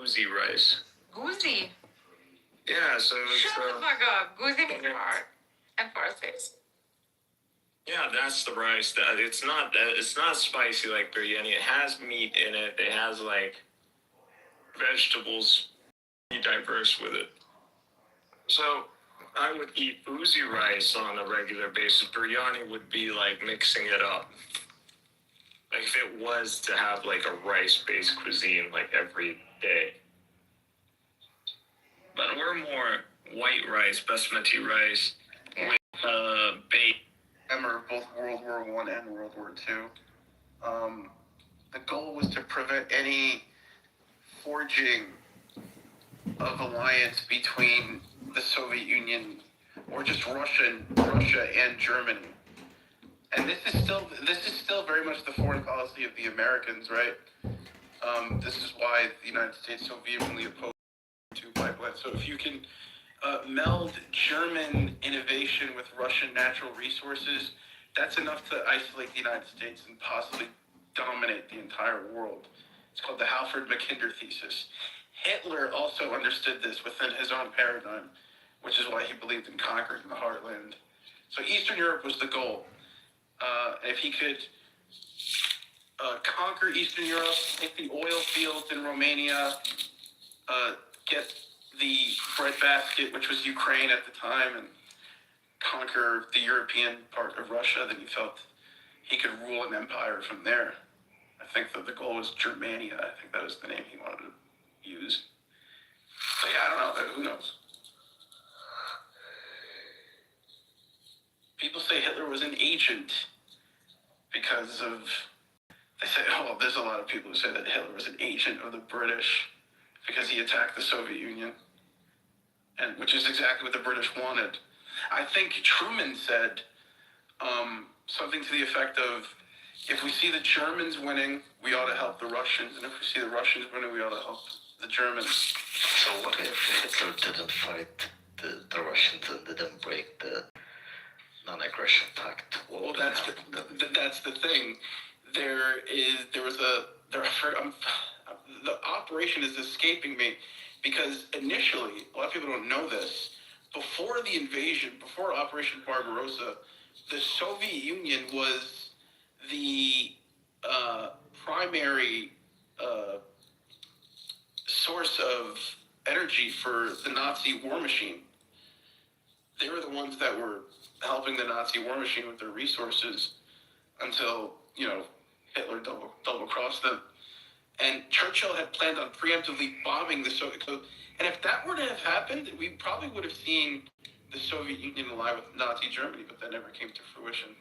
boozy rice. Goozy? Yeah, so it's... Shut the fuck up. Goozy means fart. And fart face. Yeah, that's the rice. It's not spicy like biryani. It has meat in it. It has, like, vegetables. Be diverse with it. So I would eat boozy rice on a regular basis. Biryani would be like mixing it up. Like if it was to have like a rice-based cuisine like every day. But we're more white rice, basmati rice, with bait. Both World War I and World War II. The goal was to prevent any forging of alliance between the Soviet Union or just Russia and Germany. And this is still very much the foreign policy of the Americans, right? This is why the United States so vehemently opposed to pipeline. So if you can meld German innovation with Russian natural resources, that's enough to isolate the United States and possibly dominate the entire world. It's called the Halford-Mackinder thesis. Hitler also understood this within his own paradigm, which is why he believed in conquering the heartland. So Eastern Europe was the goal. If he could conquer Eastern Europe, take the oil fields in Romania, get the breadbasket, which was Ukraine at the time, and conquer the European part of Russia, then he felt he could rule an empire from there. I think that the goal was Germania. I think that was the name he wanted to use. But yeah, I don't know. Who knows? People say Hitler was an agent because of... They say, oh, there's a lot of people who say that Hitler was an agent of the British because he attacked the Soviet Union, and which is exactly what the British wanted. I think Truman said something to the effect of, if we see the Germans winning, we ought to help the Russians, and if we see the Russians winning, we ought to help the Germans. So what if Hitler didn't fight the Russians and didn't break the non-aggression pact? Well, that's the thing. The operation is escaping me because initially, a lot of people don't know this, before the invasion, before Operation Barbarossa, the Soviet Union was the primary source of energy for the Nazi war machine. They were the ones that were helping the Nazi war machine with their resources until, Hitler double-crossed them. And Churchill had planned on preemptively bombing the Soviet... And if that were to have happened, we probably would have seen the Soviet Union ally with Nazi Germany, but that never came to fruition.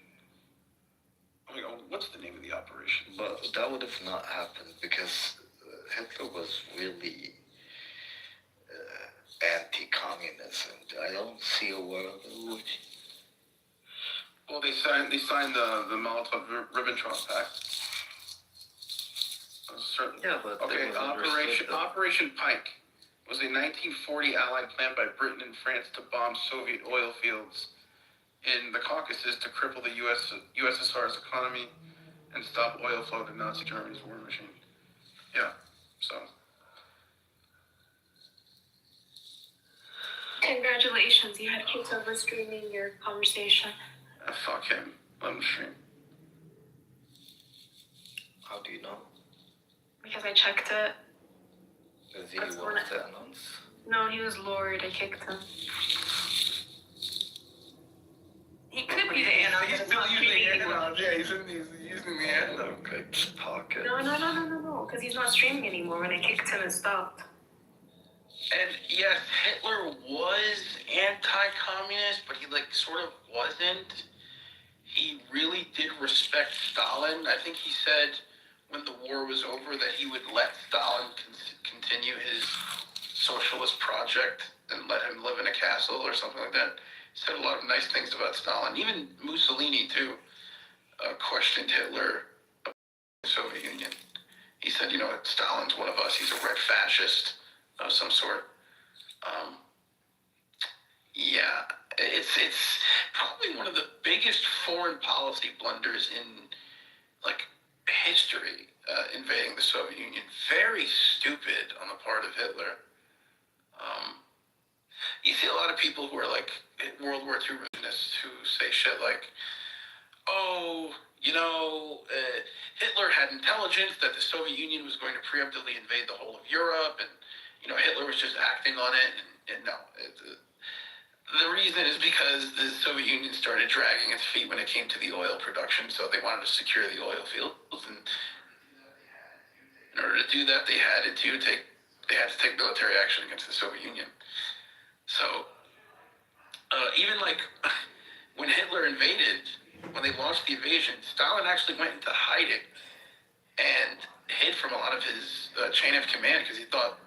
What's the name of the operation? But that would have not happened because Hitler was really anti-communism. I don't see a world in which... Well, they signed the Molotov-Ribbentrop Pact. Yeah, but okay, Operation Pike was a 1940 Allied plan by Britain and France to bomb Soviet oil fields in the Caucasus to cripple the USSR's economy and stop oil flow to Nazi Germany's war machine. Yeah, so. Congratulations, you had Kitover streaming your conversation. Fuck him. Let him stream. How do you know? Because I checked it. Is he one of the announce? No, he was lured. I kicked him. He could be the announce. He's still using the announce. Yeah, he's using the announce. Okay, pocket. No. Because he's not streaming anymore. When I kicked him, it stopped. And yes, Hitler was anti-communist, but he sort of wasn't. He really did respect Stalin. I think he said when the war was over that he would let Stalin continue his socialist project and let him live in a castle or something like that. He said a lot of nice things about Stalin. Even Mussolini, too, questioned Hitler about the Soviet Union. He said, Stalin's one of us. He's a red fascist of some sort. Yeah, it's probably one of the biggest foreign policy blunders in history. invading the Soviet Union. Very stupid on the part of Hitler. You see a lot of people who are like World War II revisionists who say shit like, oh, Hitler had intelligence that the Soviet Union was going to preemptively invade the whole of Europe, and Hitler was just acting on it. And no, the reason is because the Soviet Union started dragging its feet when it came to the oil production, so they wanted to secure the oil fields, and in order to do that, they had to take military action against the Soviet Union. So even like when Hitler invaded, when they launched the invasion, Stalin actually went into hiding and hid from a lot of his chain of command because he thought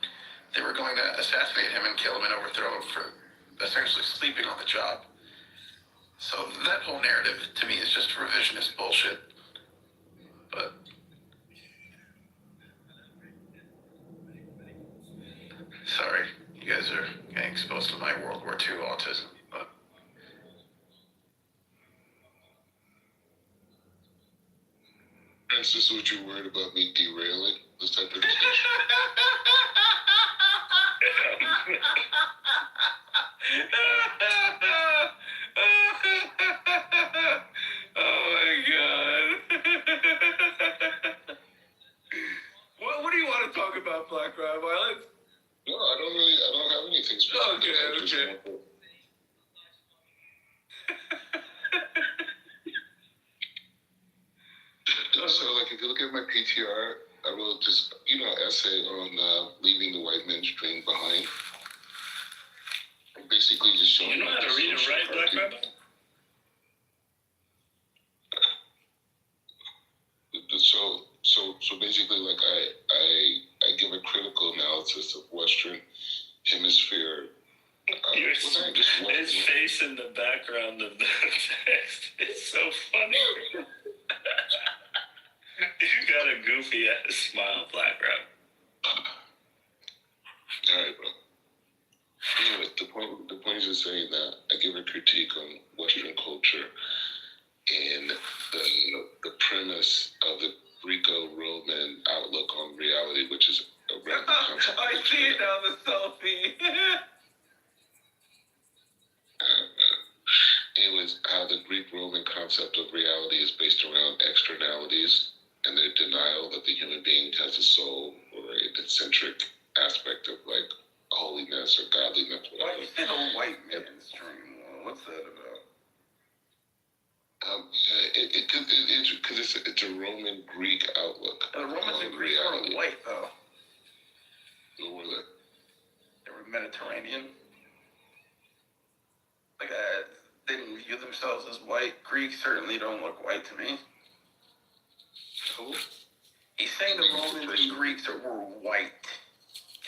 they were going to assassinate him and kill him and overthrow him for essentially sleeping on the job. So that whole narrative to me is just revisionist bullshit. But sorry, you guys are getting exposed to my World War II autism. But Prince, this is what you're worried about me derailing this type of discussion? Oh my god. What do you want to talk about, Black Crowd Violence? No, I don't have anything specific. Okay. So, like, if you look at my PTR, I wrote this, essay on leaving the white man's dream behind. I'm basically just showing. You know how to read and write, Black Rebel? So basically, like, I give a critical analysis of Western Hemisphere. His face in the background of the text is so funny. You got a goofy ass smile, Black Rob. Alright, bro. Anyway, the point is just saying that I give a critique on Western culture and the premise of the Greco-Roman outlook on reality, which is a random concept. I see it now, the selfie. Anyways, how the Greek-Roman concept of reality is based around externalities and their denial that the human being has a soul or an eccentric aspect of like holiness or godliness. Why you said a white man's dream? What's that about? Because it's a Roman Greek outlook. The Romans and Greeks weren't white though. What were they? They were Mediterranean. Like they didn't view themselves as white. Greeks certainly don't look white to me. Who? He's saying the Romans and Greeks were white.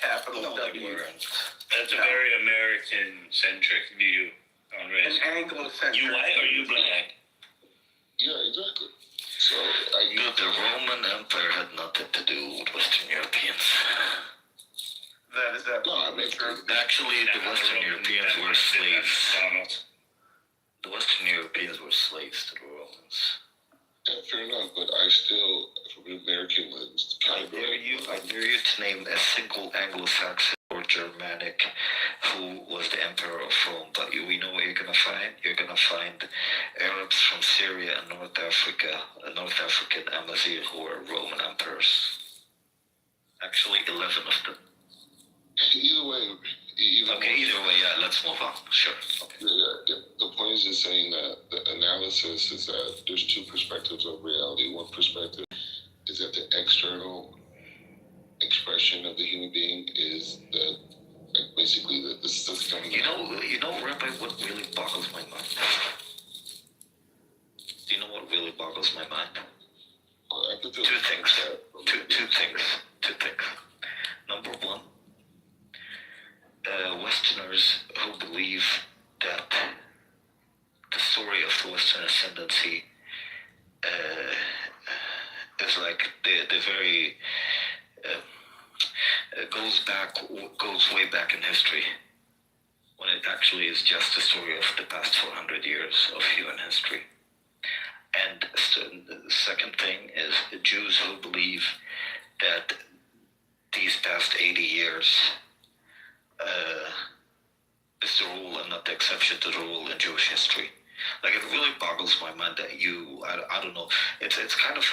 Capital No, W. they weren't. That's a very American-centric view on race. An Anglo-centric. You white or you black? Yeah, exactly. So The Roman Empire had nothing to do with Western Europeans. That is that. No, I mean, Actually, the Western Europeans were slaves. The Western Europeans were slaves to the Romans. yeah, fair enough, but I still, from an American lens, I dare you to name a single Anglo-Saxon or Germanic who was the emperor of Rome. But we know what you're gonna find. You're gonna find Arabs from Syria and North Africa, North African Amazigh who were Roman emperors. Actually, 11 of them. Either way, Either way, yeah. Let's move on. Sure. Okay. Yeah. The point is just saying that the analysis is that there's two perspectives of reality. One perspective is that the external expression of the human being is basically the system. You know, Rabbi, what really boggles my mind? Do you know what really boggles my mind? Two things. Number one, Westerners who believe that the story of the Western ascendancy is like the very goes way back in history, when it actually is just the story of the past 400 years of human history. And the second thing is the Jews who believe that these past 80 years is the rule and not the exception to the rule in Jewish history. Like, it really boggles my mind that I don't know, it's kind of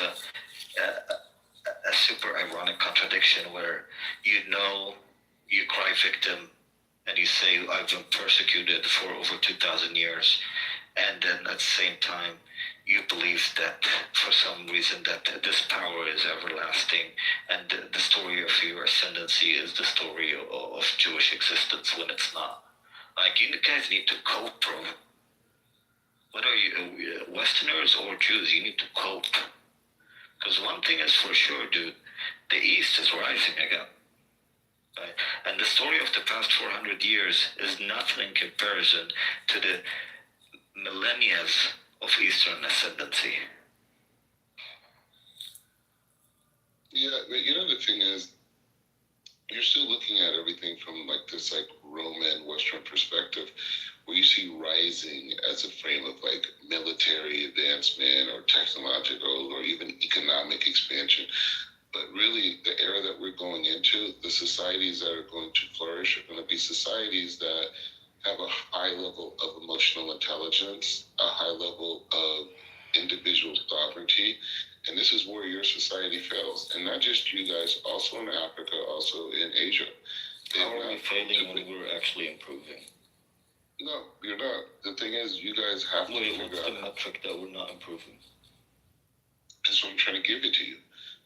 a super ironic contradiction where you cry victim and you say, I've been persecuted for over 2,000 years, and then at the same time you believe that for some reason that this power is everlasting, and the story of your ascendancy is the story of Jewish existence, when it's not. Like, you guys need to cope, bro. Whether you Westerners or Jews, you need to cope. Because one thing is for sure, dude, the East is rising again. Right? And the story of the past 400 years is nothing in comparison to the millennia of Eastern ascendancy. Yeah, but the thing is, you're still looking at everything from like this like Roman Western perspective, where you see rising as a frame of like military advancement or technological or even economic expansion. But really, the era that we're going into, the societies that are going to flourish are going to be societies that have a high level of emotional intelligence, a high level of individual sovereignty. And this is where your society fails. And not just you guys, also in Africa, also in Asia. How are we failing when we're actually improving? No, you're not. The thing is, you guys have to Wait, figure what's the out. metric that we're not improving? That's what I'm trying to give it to you.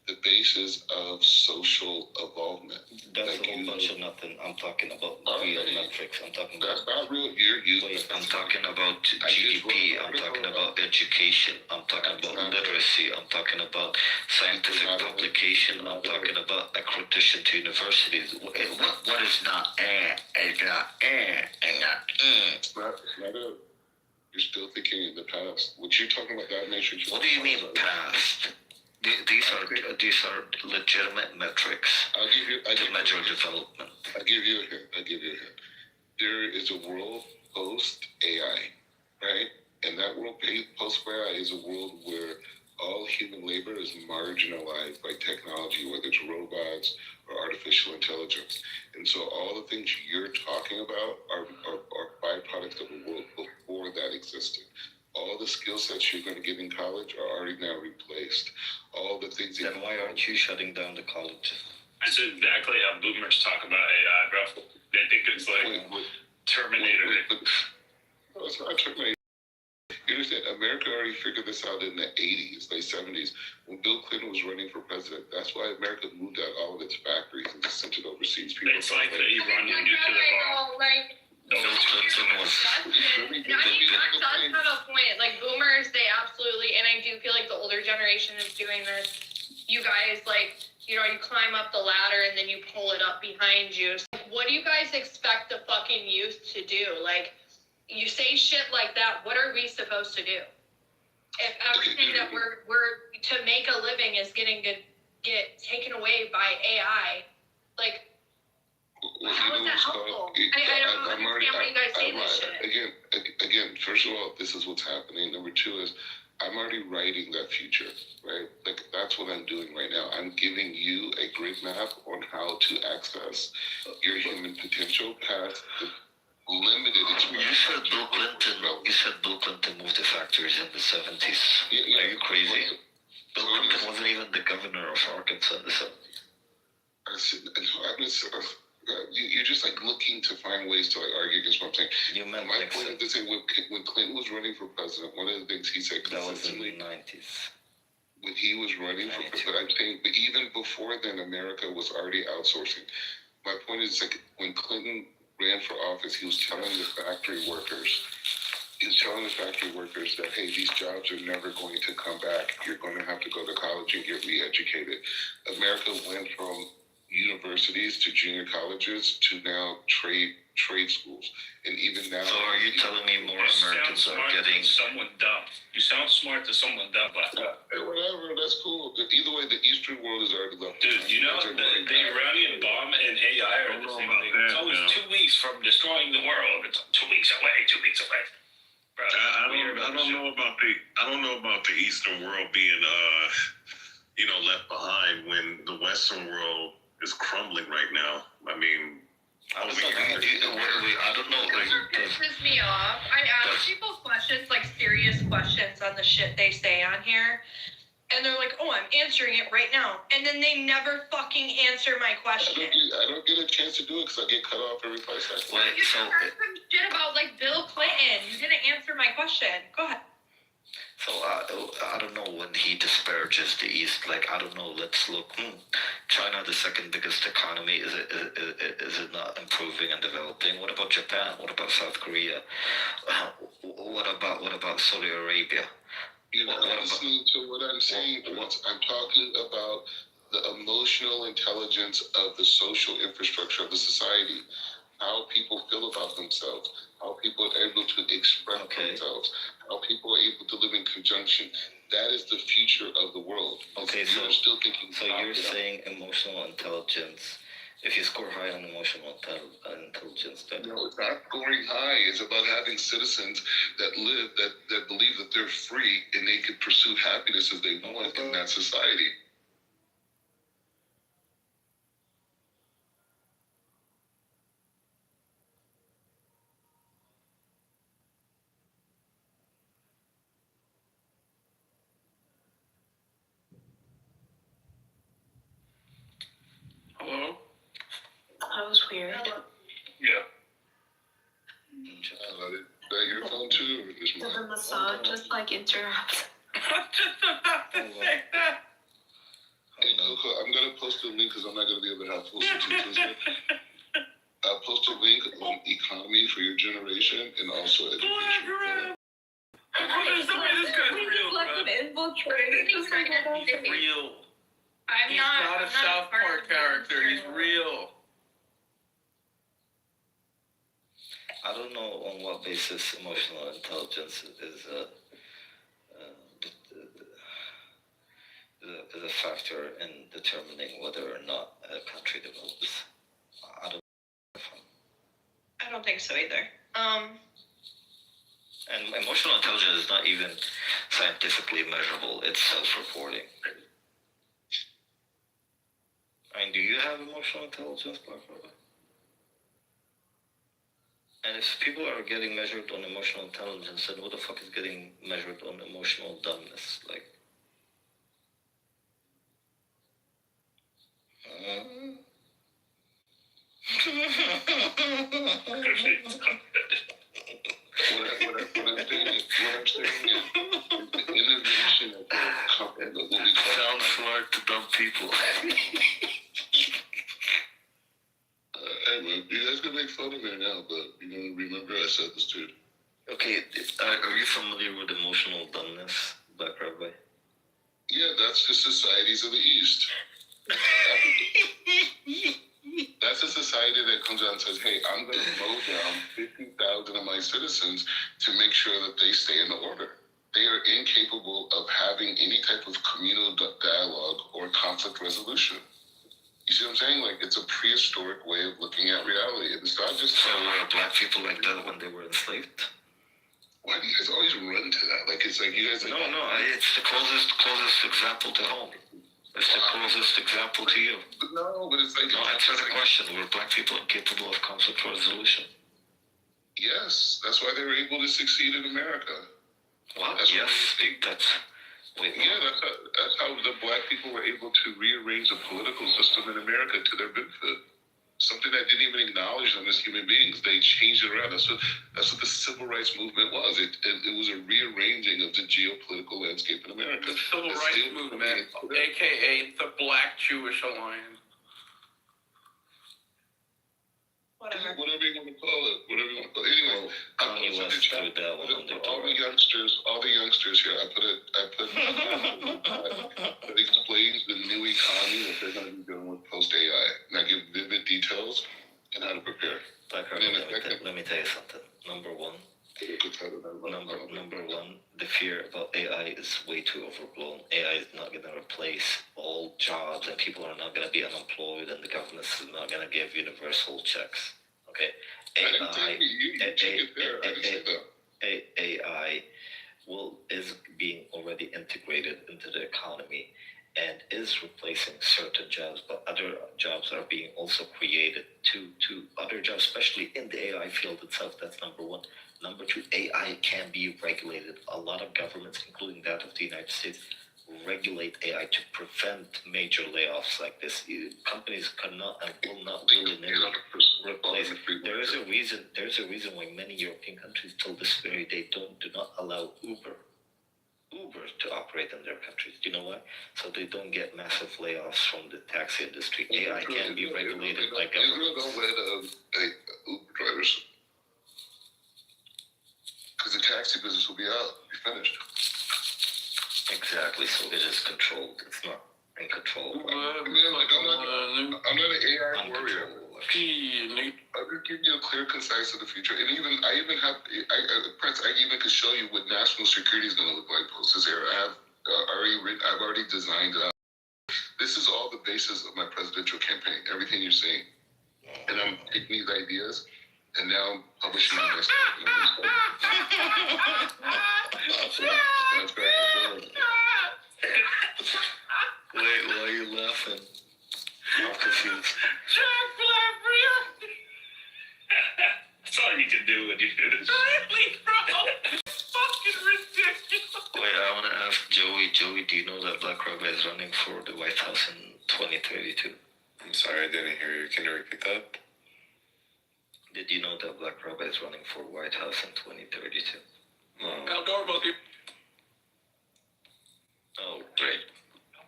The basis of social involvement. That's a whole bunch of nothing. I'm talking about real metrics. I'm talking about. That's not real. Wait, I'm talking about GDP. I'm talking about education. I'm talking about literacy. I'm talking about scientific publication. I'm talking about accreditation to universities. What is not? It's not. It's not a. You're still thinking in the past. What you're talking about, that matrix. What do you mean past? These are legitimate metrics to measure development. I'll give you a hint. There is a world post AI, right? And that world post AI is a world where all human labor is marginalized by technology, whether it's robots or artificial intelligence. And so all the things you're talking about are byproducts of a world before that existed. All the skill sets you're going to get in college are already now replaced. All the things. Then why aren't you shutting down the colleges? That's exactly how boomers talk about AI, bro. They think it's like Terminator. No, it's not Terminator. You understand? America already figured this out in the 80s, late 70s, when Bill Clinton was running for president. That's why America moved out all of its factories and just sent it overseas. People It's like the Iranian nuclear bomb. Bill Clinton was. That's kind of a point. Like, boomers, they absolutely, and I do feel like the older generation is doing this. You guys, like, you climb up the ladder and then you pull it up behind you. So, what do you guys expect the fucking youth to do? Like, you say shit like that, what are we supposed to do? If everything that we're to make a living is get taken away by AI, like, how is that helpful? I don't understand why you guys say this shit. Again, first of all, this is what's happening. Number two is, I'm already writing that future, right? Like, that's what I'm doing right now. I'm giving you a grid map on how to access your human potential past the limited experience. You said Bill Clinton moved the factories in the 70s. Yeah. Are you crazy? Bill Clinton wasn't even the governor of Arkansas in the 70s. I said, you're just like looking to find ways to like argue against what I'm saying. You meant my point is to say when Clinton was running for president, one of the things he said consistently. That was in the 90s. When he was running for president, I'm saying, but even before then, America was already outsourcing. My point is, like, when Clinton ran for office, he was telling the factory workers that, hey, these jobs are never going to come back. You're going to have to go to college and get re-educated. America went from universities to junior colleges to now trade schools, and even now. So are you telling me more Americans are getting someone dumb? You sound smart to someone dumb, but whatever. That's cool. Either way, the Eastern world is already left. Dude, you know the Iranian bomb and AI are the same thing. It's always 2 weeks from destroying the world. It's 2 weeks away. 2 weeks away. Bro, I don't know about the Eastern world being left behind when the Western world is crumbling right now. I mean, I don't know. That's what pisses me off. I ask people questions, like serious questions on the shit they say on here. And they're like, oh, I'm answering it right now. And then they never fucking answer my question. I don't get a chance to do it because I get cut off every 5 seconds. Wait, You just heard some shit about like Bill Clinton. You didn't answer my question. Go ahead. So I don't know when he disparages the East. Like, I don't know. Let's look. China, the second biggest economy, is it not improving and developing? What about Japan? What about South Korea? What about Saudi Arabia? You're not listening to what I'm saying. I'm talking about the emotional intelligence of the social infrastructure of the society, how people feel about themselves, how people are able to express themselves, how people are able to live in conjunction. That is the future of the world. Okay, you're still thinking. So you're saying emotional intelligence. If you score high on emotional intelligence, then no, it's not scoring high. It's about having citizens that live, that believe that they're free and they can pursue happiness as they want in that society. Hello? That was weird. Yeah. Is that your phone too, or just Did mine? the massage just like interrupt? I'm just about to say that. Hey, Coco, I'm gonna post a link because I'm not gonna be able to have full subtitles here. I'll post a link on economy for your generation and also education. This guy's real, bro. Real. I'm not a South Park character. He's real. I don't know on what basis emotional intelligence is a factor in determining whether or not a country develops. I don't think so either. And emotional intelligence is not even scientifically measurable. It's self-reporting. I mean, do you have emotional intelligence, Barbara? And if people are getting measured on emotional intelligence, then what the fuck is getting measured on emotional dumbness? Like, What I'm saying is the innovation of what we call sound smart to dumb people. hey man, you guys can make fun of me now, but remember I said this too. Okay, are you familiar with emotional dumbness, Black Rabbi? Yeah, that's the societies of the East. That's a society that comes out and says, hey, I'm going to mow down 50,000 of my citizens to make sure that they stay in order. They are incapable of having any type of communal dialogue or conflict resolution. You see what I'm saying? Like, it's a prehistoric way of looking at reality. It's not just... So were black people like that when they were enslaved? Why do you guys always run to that? Like, it's like you guys... No, it's the closest example to home. It's the closest example to you. No, but it's like... No, answer the question. Were black people incapable of conflict resolution? Yes, that's why they were able to succeed in America. Well, That's yes, what that's... Wait, Yeah, that's how the black people were able to rearrange the political system in America to their benefit. Something that didn't even acknowledge them as human beings. They changed it around. That's what the civil rights movement was. It was a rearranging of the geopolitical landscape in America. The Civil Rights Movement, a.k.a. the Black-Jewish Alliance. Whatever. Whatever you want to call it. Anyway, Kanye West threw that one on the all door. the youngsters here. I put that explains the new economy that they're going to be dealing with post AI. And I give vivid details and how to prepare. Let me tell you something. Number one, the fear about AI is way too overblown. AI is not going to replace all jobs, and people are not going to be unemployed, and the government is not going to give universal checks. Okay, AI is being already integrated into the economy, and is replacing certain jobs, but other jobs are being also created to other jobs, especially in the AI field itself. That's number one. Number two, AI can be regulated. A lot of governments, including that of the United States, regulate AI to prevent major layoffs like this. Companies cannot and will not willy-nilly replace. There's a reason why many European countries till this very day do not allow Uber to operate in their countries. Do you know why? So they don't get massive layoffs from the taxi industry. AI can be regulated by governments. Don't let Uber drivers, because the taxi business will be out, be finished. Exactly. So it is controlled. It's not in control. I'm not an AI warrior. I'm just giving you a clear, concise of the future, and I even could show you what national security is going to look like post this era. I've already designed it out. This is all the basis of my presidential campaign. Everything you're seeing, and I'm taking these ideas, and now I'm publishing them myself. Wait, why are you laughing? I'm confused. That's all you can do when you do this. Really, bro? Fucking ridiculous. Wait, I want to ask Joey. Joey, do you know that Black Rabbi is running for the White House in 2032? I'm sorry, I didn't hear you. Can you repeat that? Did you know that Black Rabbi is running for White House in 2032? No. How normal you? Oh, great.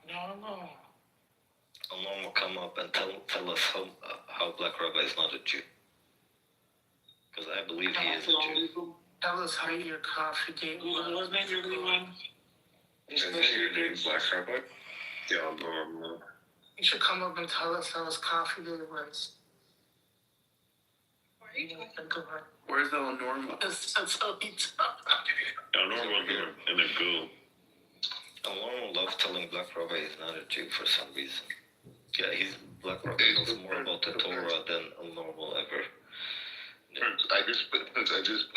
No. Alon will come up and tell us how Black Rabbi is not a Jew. Because I believe he is a Jew. Tell us how your coffee game was. Is that your name, Black Rabbi? Yeah, You should come up and tell us how his coffee day was. Where's the normal? That's how he talks. Normal here in the goo. Alon will love telling Black Rabbi he's not a Jew for some reason. Yeah, Black Rabbi knows more about the Torah than Alon will ever. I just put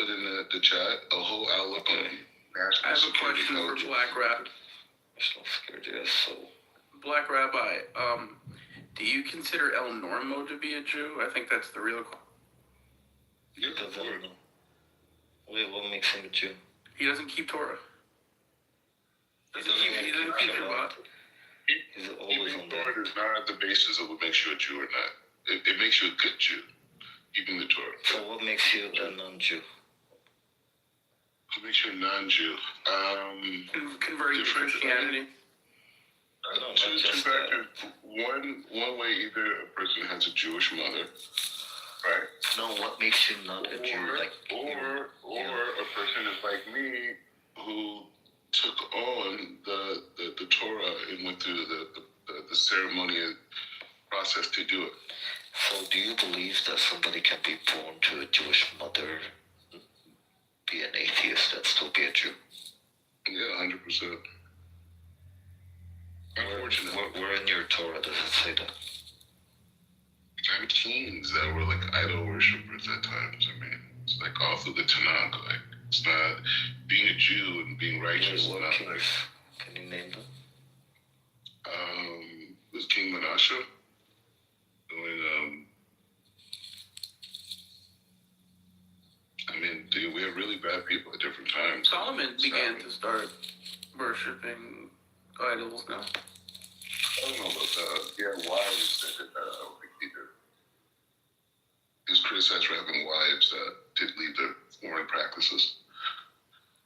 in the chat a whole outlook on national I have a security question for culture. Black Rabbi. National security is so. Black Rabbi, do you consider El Normo to be a Jew? I think that's the real question. Yeah, Because I don't know. Wait, what makes him a Jew? He doesn't keep Torah. He doesn't keep Shabbat. He's always on that. Torah is not the basis of what makes you a Jew or not. It makes you a good Jew, keeping the Torah. So what makes you a non-Jew? What makes you a non-Jew? Converting to Different. Christianity. No, not Two just factors. One way, either a person has a Jewish mother, right? No, what makes you not a Jew? Or a person is like me who took on the Torah and went through the ceremonial process to do it. So do you believe that somebody can be born to a Jewish mother, be an atheist, and still be a Jew? Yeah, 100%. Unfortunately, Where in your Torah does it say that? I'm teens that were like idol worshippers at times. I mean, it's like all through the Tanakh. Like, it's not being a Jew and being righteous. What Not kings? like, Can you name them? was King Manasseh doing I mean, dude, we have really bad people at different times. Solomon began to start worshiping idols now. I don't know about that. Yeah, wives that did that. I don't think he did. He was criticized for having wives that did leave their foreign practices.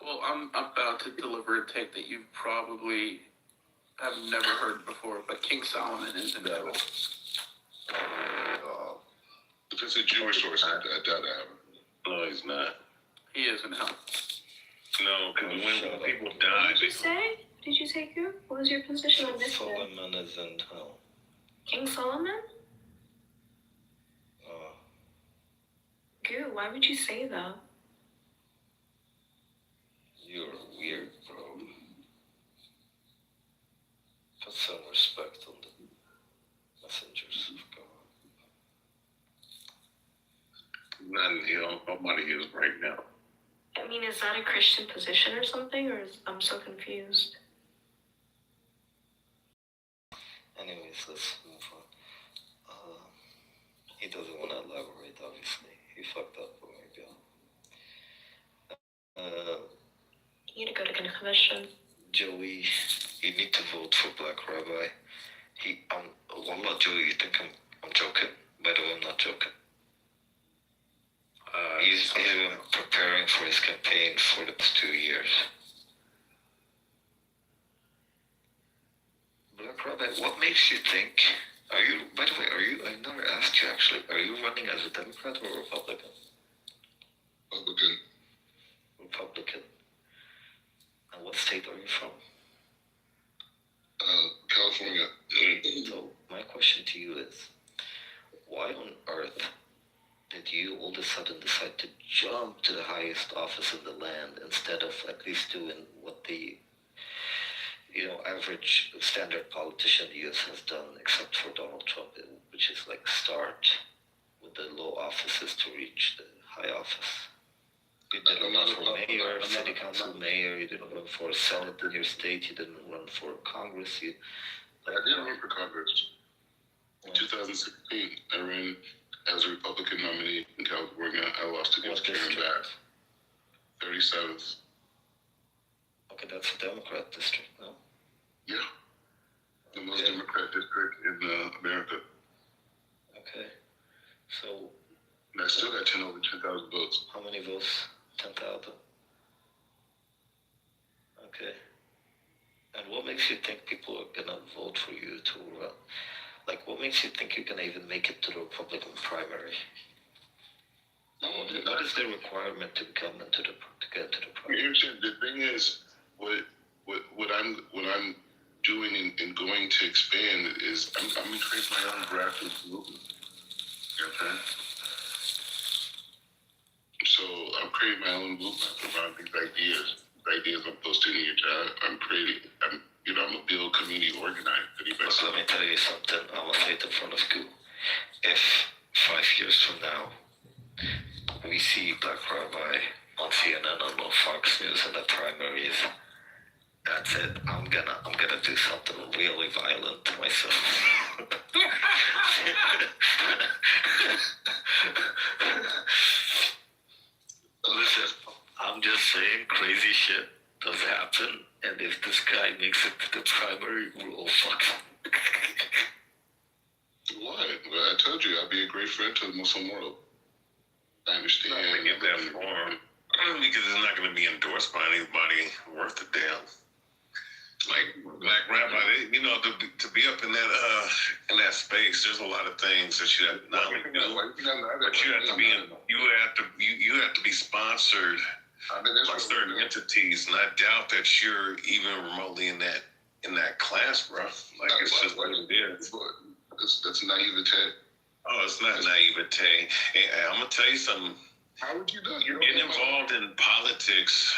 Well, I'm about to deliver a take that you probably have never heard before, but King Solomon is in the Bible. If it's a Jewish source, I doubt I haven't. No, he's not. He is in hell. No, because when people What die, did you say? Did you say who? What was your position on this? Solomon is in hell. King Solomon? Goo, why would you say that? You're weird, bro. Put some respect on the messengers of God. None, you know, nobody is right now. I mean, is that a Christian position or something? I'm so confused. anyways, let's move on. He doesn't want to elaborate, obviously. He fucked up, but maybe You need to go to commission. Joey, you need to vote for Black Rabbi. Wallah, Joey, you think I'm joking? By the way, I'm not joking. He's been preparing for his campaign for the past 2 years. Black Rabbi, what makes you think? By the way, I never asked you actually, are you running as a Democrat or Republican? Republican. Republican. And what state are you from? California. So, my question to you is, why on earth did you all of a sudden decide to jump to the highest office in the land instead of at least doing what the average standard politician in the US has done, except for Donald Trump, which is like start with the low offices to reach the high office? You didn't run for mayor, city council mayor, you didn't run for Senate in your state, you didn't run for Congress. I did run for Congress. In 2016, I ran as a Republican nominee in California. I lost against Karen Bass. 37th. Okay, that's a Democrat district, no? Yeah. The most Democrat district in America. Okay. So. And I still got over 10,000 votes. How many votes? 10,000. Okay. And what makes you think people are gonna vote for you to run? What makes you think you're gonna even make it to the Republican primary? What is the requirement to get into the primary? The thing is, what I'm doing and going to expand is I'm gonna create my own grassroots movement. Okay. So I'm creating my own movement around these ideas. The ideas I'm posting in your chat, I'm a build community organizer. Let me tell you something. I'm gonna say it in front of you. If 5 years from now we see Black Rabbi on CNN on Fox News in the primaries, that's it. I'm gonna do something really violent to myself. Listen, I'm just saying crazy shit does happen, and if this guy makes it to the primary, we're all fucked. Why? Well, I told you I'd be a great friend to the Muslim world. I understand. I get that form because it's not going to be endorsed by anybody worth a damn. Like Black Rabbi, to be up in that space, there's a lot of things that you have to not only do, but you have to be sponsored by certain entities, and I doubt that you're even remotely in that class, bro. It's just what it is. That's naivete. Oh, it's not naivete. Hey, I'm gonna tell you something. How would you know? You're getting involved in politics.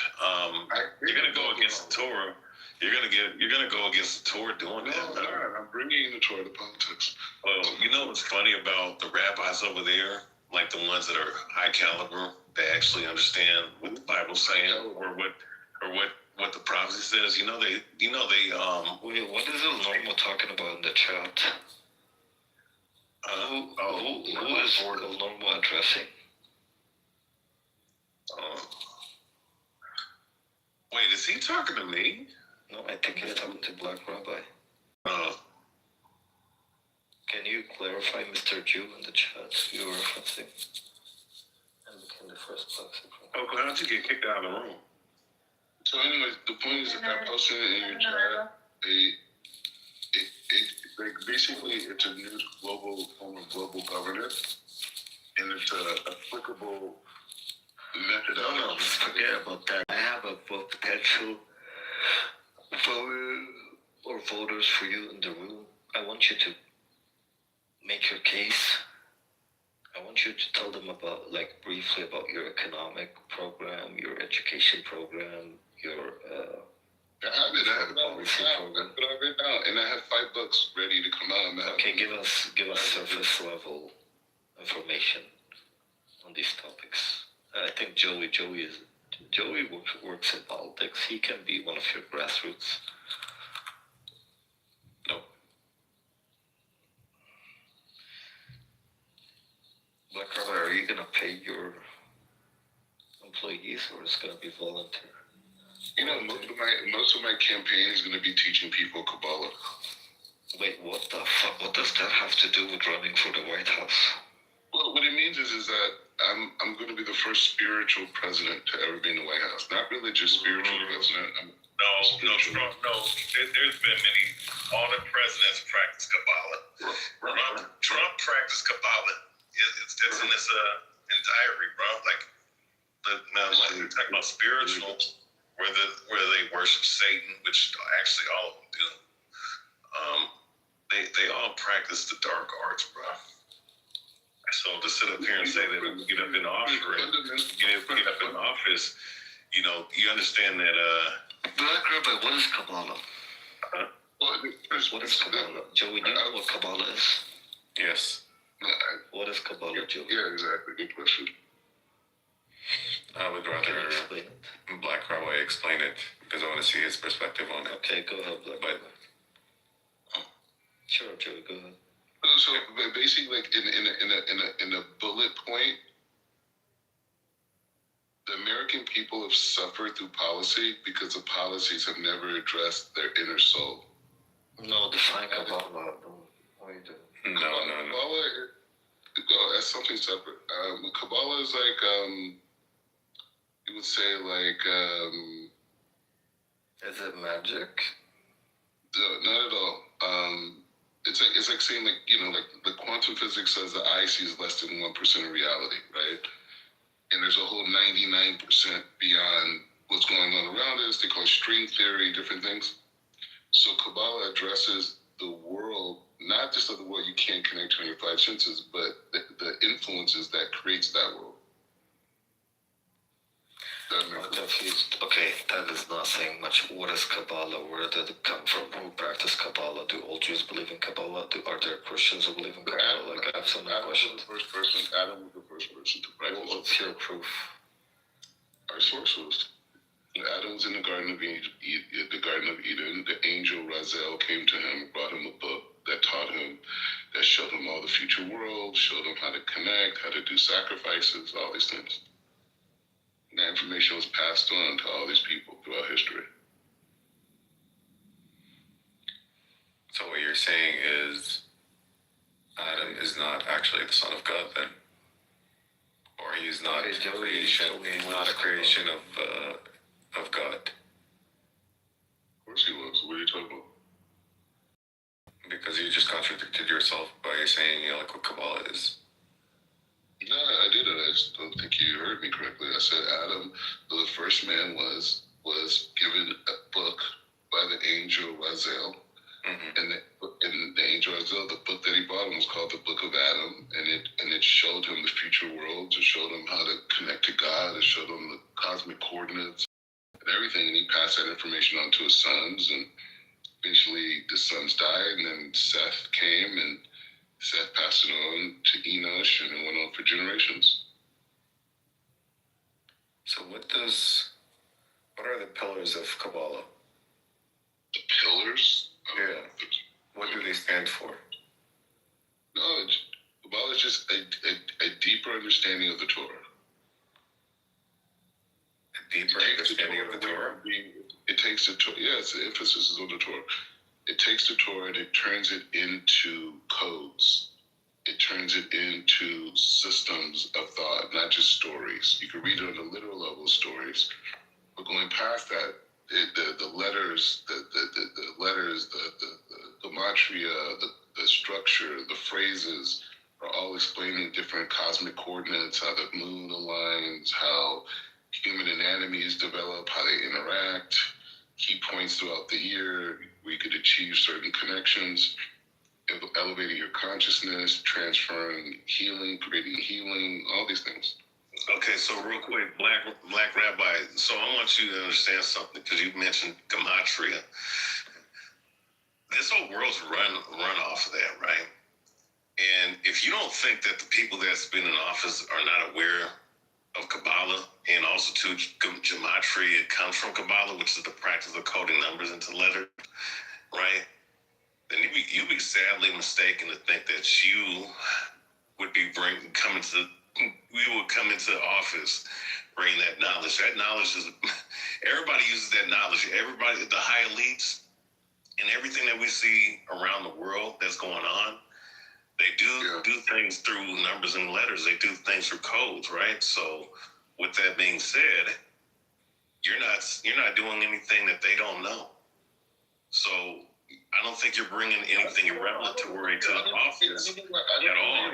You're gonna go against the Torah. You're gonna go against the Torah doing that. No, I'm bringing the Torah to politics. Well, you know what's funny about the rabbis over there, like the ones that are high caliber, they actually understand what the Bible's saying or what the prophecy says. Wait, what is El Normo talking about in the chat? Who is El Normo addressing? Wait, is he talking to me? No, I think he's talking to Black Rabbi. Can you clarify, Mr. Jew, in the chat who you're referencing? And became the first Black Supreme. Oh, how'd you get kicked out of the room? So anyways, the point is that I posted it in your chat. Basically, it's a new form of global governance, and it's a applicable methodology. No, forget about that. I have a potential voter or voters for you in the room. I want you to make your case. I want you to tell them about, briefly about your economic program, your education program, your I have it all written out, and I have 5 books ready to come out. Okay, give us surface level information on these topics. I think Joey works in politics. He can be one of your grassroots. No. you gonna pay your employees, or it's gonna be volunteer? Most of my campaign is going to be teaching people Kabbalah. Wait, what the fuck? What does that have to do with running for the White House? Well, what it means is that I'm going to be the first spiritual president to ever be in the White House. Not religious, spiritual president. No, Trump, no. There's been many. All the presidents practice Kabbalah. Trump practiced Kabbalah. It's in this diary, bro. Like we're talking about spiritual, where they worship Satan, which actually all of them do. They all practice the dark arts, bro. So to sit up here and say that when we get up in office, you know, you understand that. Black Rabbi, what is Kabbalah? What is Kabbalah? Joey, do you know what Kabbalah is? Yes. What is Kabbalah, Joey? Yeah, exactly. Good question. I would rather Black Rabbi explain it because I want to see his perspective on it. Okay, go ahead, Black Rabbi. Sure, Joey, go ahead. So basically, like in a bullet point, the American people have suffered through policy because the policies have never addressed their inner soul. No, define Kabbalah. What are you doing? No. Kabbalah, that's something separate. Kabbalah is like, you would say like, is it magic? Not at all. It's like saying, like, you know, like the quantum physics says the eye sees less than 1% of reality, right? And there's a whole 99% beyond what's going on around us. They call it string theory, different things. So Kabbalah addresses the world, not just of the world you can't connect to in your five senses, but the influences that creates that world. I'm confused. Okay, that is not saying much. What is Kabbalah? Where did it come from? Who practice Kabbalah? Do all Jews believe in Kabbalah? Are there Christians who believe in Kabbalah? Like, I have so many questions. Adam was the first person to practice. What's your proof? Our source was Adam was in the Garden of Eden. The angel Raziel came to him, brought him a book that taught him, that showed him all the future worlds, showed him how to connect, how to do sacrifices, all these things. And that information was passed on to all these people throughout history. So what you're saying is Adam is not actually the son of God then? Or he's not a creation, he's not a creation of God? Of course he was. What are you talking about? Because you just contradicted yourself by saying, you know, like what Kabbalah is. No, I didn't. I just don't think you heard me correctly. I said Adam, the first man, was given a book by the angel Raziel. Mm-hmm. And the angel Raziel, the book that he brought him was called the Book of Adam, and it showed him the future worlds. It showed him how to connect to God. It showed him the cosmic coordinates and everything. And he passed that information on to his sons, and eventually the sons died, and then Seth came, and Seth passed it on to Enosh, and it went on for generations. So what are the pillars of Kabbalah? The pillars? Yeah. What do they stand for? No, Kabbalah is just a deeper understanding of the Torah. A deeper understanding of the Torah? It takes the Torah, yes, the emphasis is on the Torah. It takes the Torah and it turns it into codes. It turns it into systems of thought, not just stories. You can read it on the literal level stories, but going past that, the letters, the letters, the gematria, the structure, the phrases are all explaining different cosmic coordinates, how the moon aligns, how human anatomies develop, how they interact, key points throughout the year where you could achieve certain connections, elevating your consciousness, transferring healing, creating healing, all these things. Okay, so real quick, Black Rabbi, so I want you to understand something, because you mentioned gematria. This whole world's run off of that, right? And if you don't think that the people that's been in office are not aware of Kabbalah, and also to gematria, it comes from Kabbalah, which is the practice of coding numbers into letters, right? Then you'd be sadly mistaken to think that you would be coming to would come into office, bring that knowledge. That knowledge is everybody uses that knowledge. Everybody, the high elites, and everything that we see around the world that's going on, they do things through numbers and letters. They do things through codes, right? So, with that being said, you're not doing anything that they don't know. So I don't think you're bringing anything revelatory to the office at all.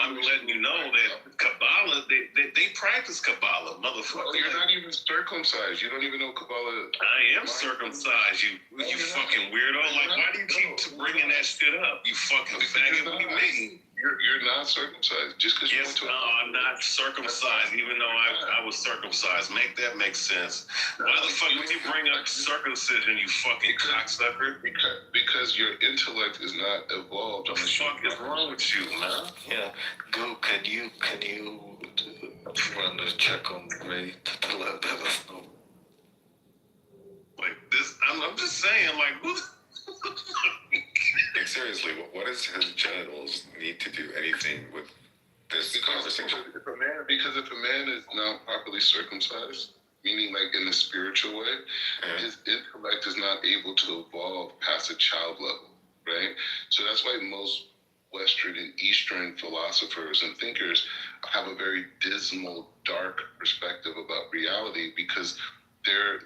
I'm letting you know that Kabbalah, they practice Kabbalah, motherfucker. You're not even circumcised. You don't even know Kabbalah. I am circumcised, you fucking weirdo. Like, why do you keep bringing that shit up? You fucking faggot. What do you mean? You're not circumcised just because you went to. No, I'm not circumcised, even though I was circumcised. Make that make sense. Why the fuck would you bring up circumcision, you fucking cocksucker? Because your intellect is not evolved. What the fuck is wrong with you, man? Yeah, go. Can you run a check on Ray to let us know? Like this, I'm just saying, like, who? Like, seriously, what does his genitals need to do anything with this conversation? Because if a man is not properly circumcised, meaning like in the spiritual way, his intellect is not able to evolve past a child level, right? So that's why most Western and Eastern philosophers and thinkers have a very dismal, dark perspective about reality, because their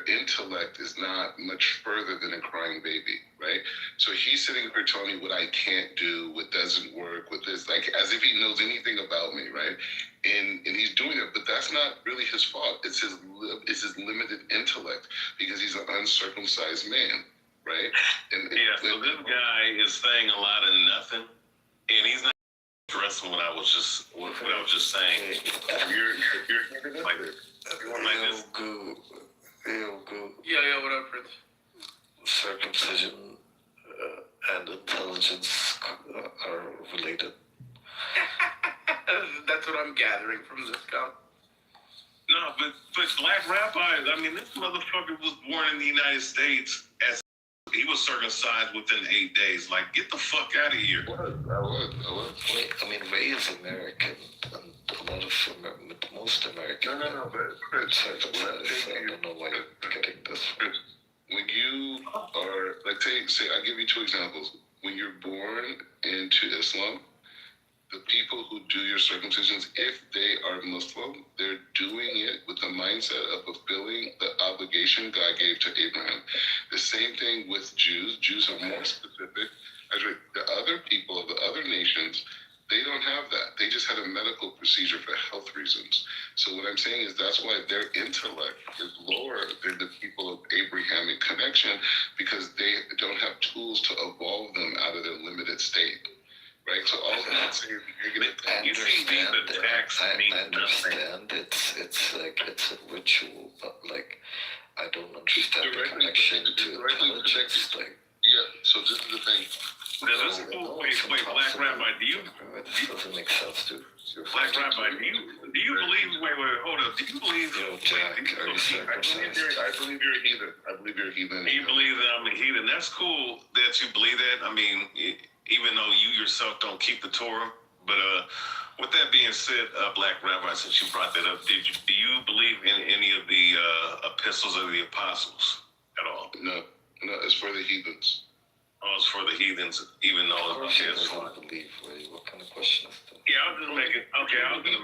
intellect is not much further than a crying baby, right? So he's sitting here telling me what I can't do, what doesn't work, with this, like as if he knows anything about me, right? And he's doing it, but that's not really his fault. It's his limited intellect, because he's an uncircumcised man, right? And so this guy is saying a lot of nothing, and he's not addressing what I was just saying. You're like this. Yeah, what up, Prince? Circumcision and intelligence are related. That's what I'm gathering from this guy. No, but black rabbis, I mean, this motherfucker was born in the United States as he was circumcised within 8 days. Like, get the fuck out of here. I would. Wait, I mean, Ray is American, and a lot of most American. No, but Chris, I don't know why you're getting this. When you are, like, say, I give you two examples. When you're born into Islam, the people who do your circumcisions, if they are Muslim, they're doing it with the mindset of fulfilling the obligation God gave to Abraham. The same thing with Jews. Jews are more specific. The other people of the other nations, they don't have that. They just had a medical procedure for health reasons. So what I'm saying is that's why their intellect is lower than the people of Abrahamic connection, because they don't have tools to evolve them out of their limited state. Right, so all I'm saying is I understand it's like it's a ritual, but like I don't understand the connection to intelligence. Like, yeah, so this is the thing. Wait, Black Rabbi, this doesn't make sense, dude. Black Rabbi, do you believe? Wait, hold up. Do you believe? Jack, are you circumcised? I believe you're a heathen. I believe you're a heathen. You believe that I'm a heathen? That's cool that you believe that. I mean, even though you yourself don't keep the Torah, but with that being said, Black Rabbi, since you brought that up, do you believe in any of the epistles of the apostles at all? No, it's for the heathens. Oh, it's for the heathens, even though I don't believe. What kind of question is that? Yeah, I was gonna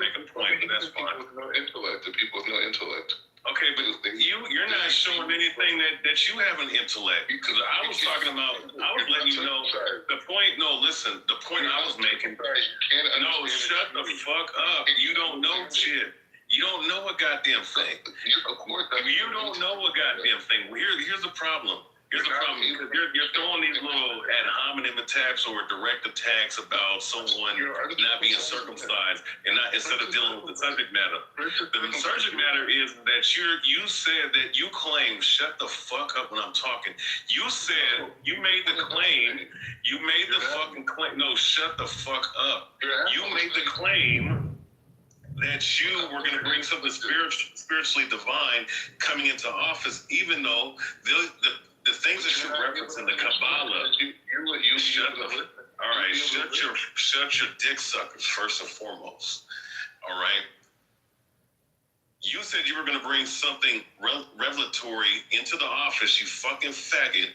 make a point, but that's fine. The people with no intellect. Okay, but you're not showing anything that you have an intellect, because I was talking about, I was letting you know the point. No, listen, the point I was making. No, shut the fuck up. You don't know shit. You don't know a goddamn thing. You don't know a goddamn thing. Here's the problem. Here's the problem, because you're throwing these little ad hominem attacks or direct attacks about someone not being circumcised, and not instead of dealing with the subject matter. The subject matter is that you said that you claim, shut the fuck up when I'm talking. You said, you made the claim, no, shut the fuck up. You made the claim that you were going to bring something spiritually divine coming into office, even though the things that you reference in the Kabbalah, All right, shut your dick suckers first and foremost. All right. You said you were going to bring something revelatory into the office, you fucking faggot.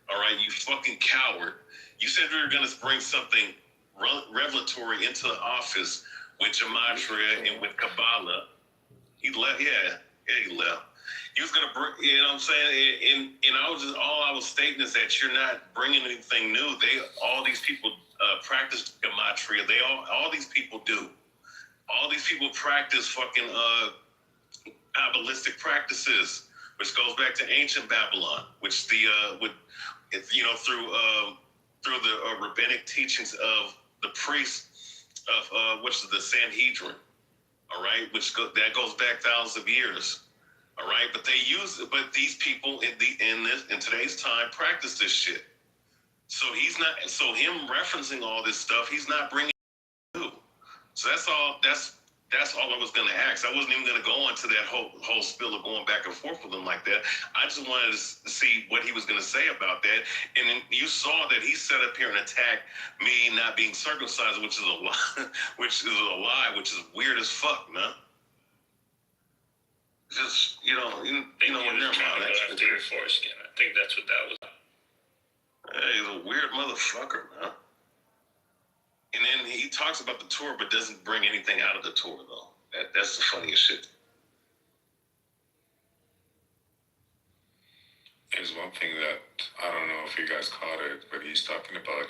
All right, you fucking coward. You said we were going to bring something revelatory into the office with gematria and with Kabbalah. He left, he left. He was going to bring, you know what I'm saying? And all I was stating is that you're not bringing anything new. All these people practice gematria. All these people do. All these people practice fucking Kabbalistic practices, which goes back to ancient Babylon, which through the rabbinic teachings of the priests of which is the Sanhedrin, all right, that goes back thousands of years, all right. But these people in today's time practice this shit. So him referencing all this stuff, he's not bringing it new. So that's all I was going to ask. I wasn't even going to go into that whole spill of going back and forth with him like that. I just wanted to see what he was going to say about that. And then you saw that he set up here and attacked me not being circumcised, which is a lie, which is weird as fuck, man. Just, never mind. After your foreskin. I think that's what that was. Hey, he's a weird motherfucker, man. And then he talks about the tour, but doesn't bring anything out of the tour, though. That's the funniest shit. There's one thing that I don't know if you guys caught it, but he's talking about,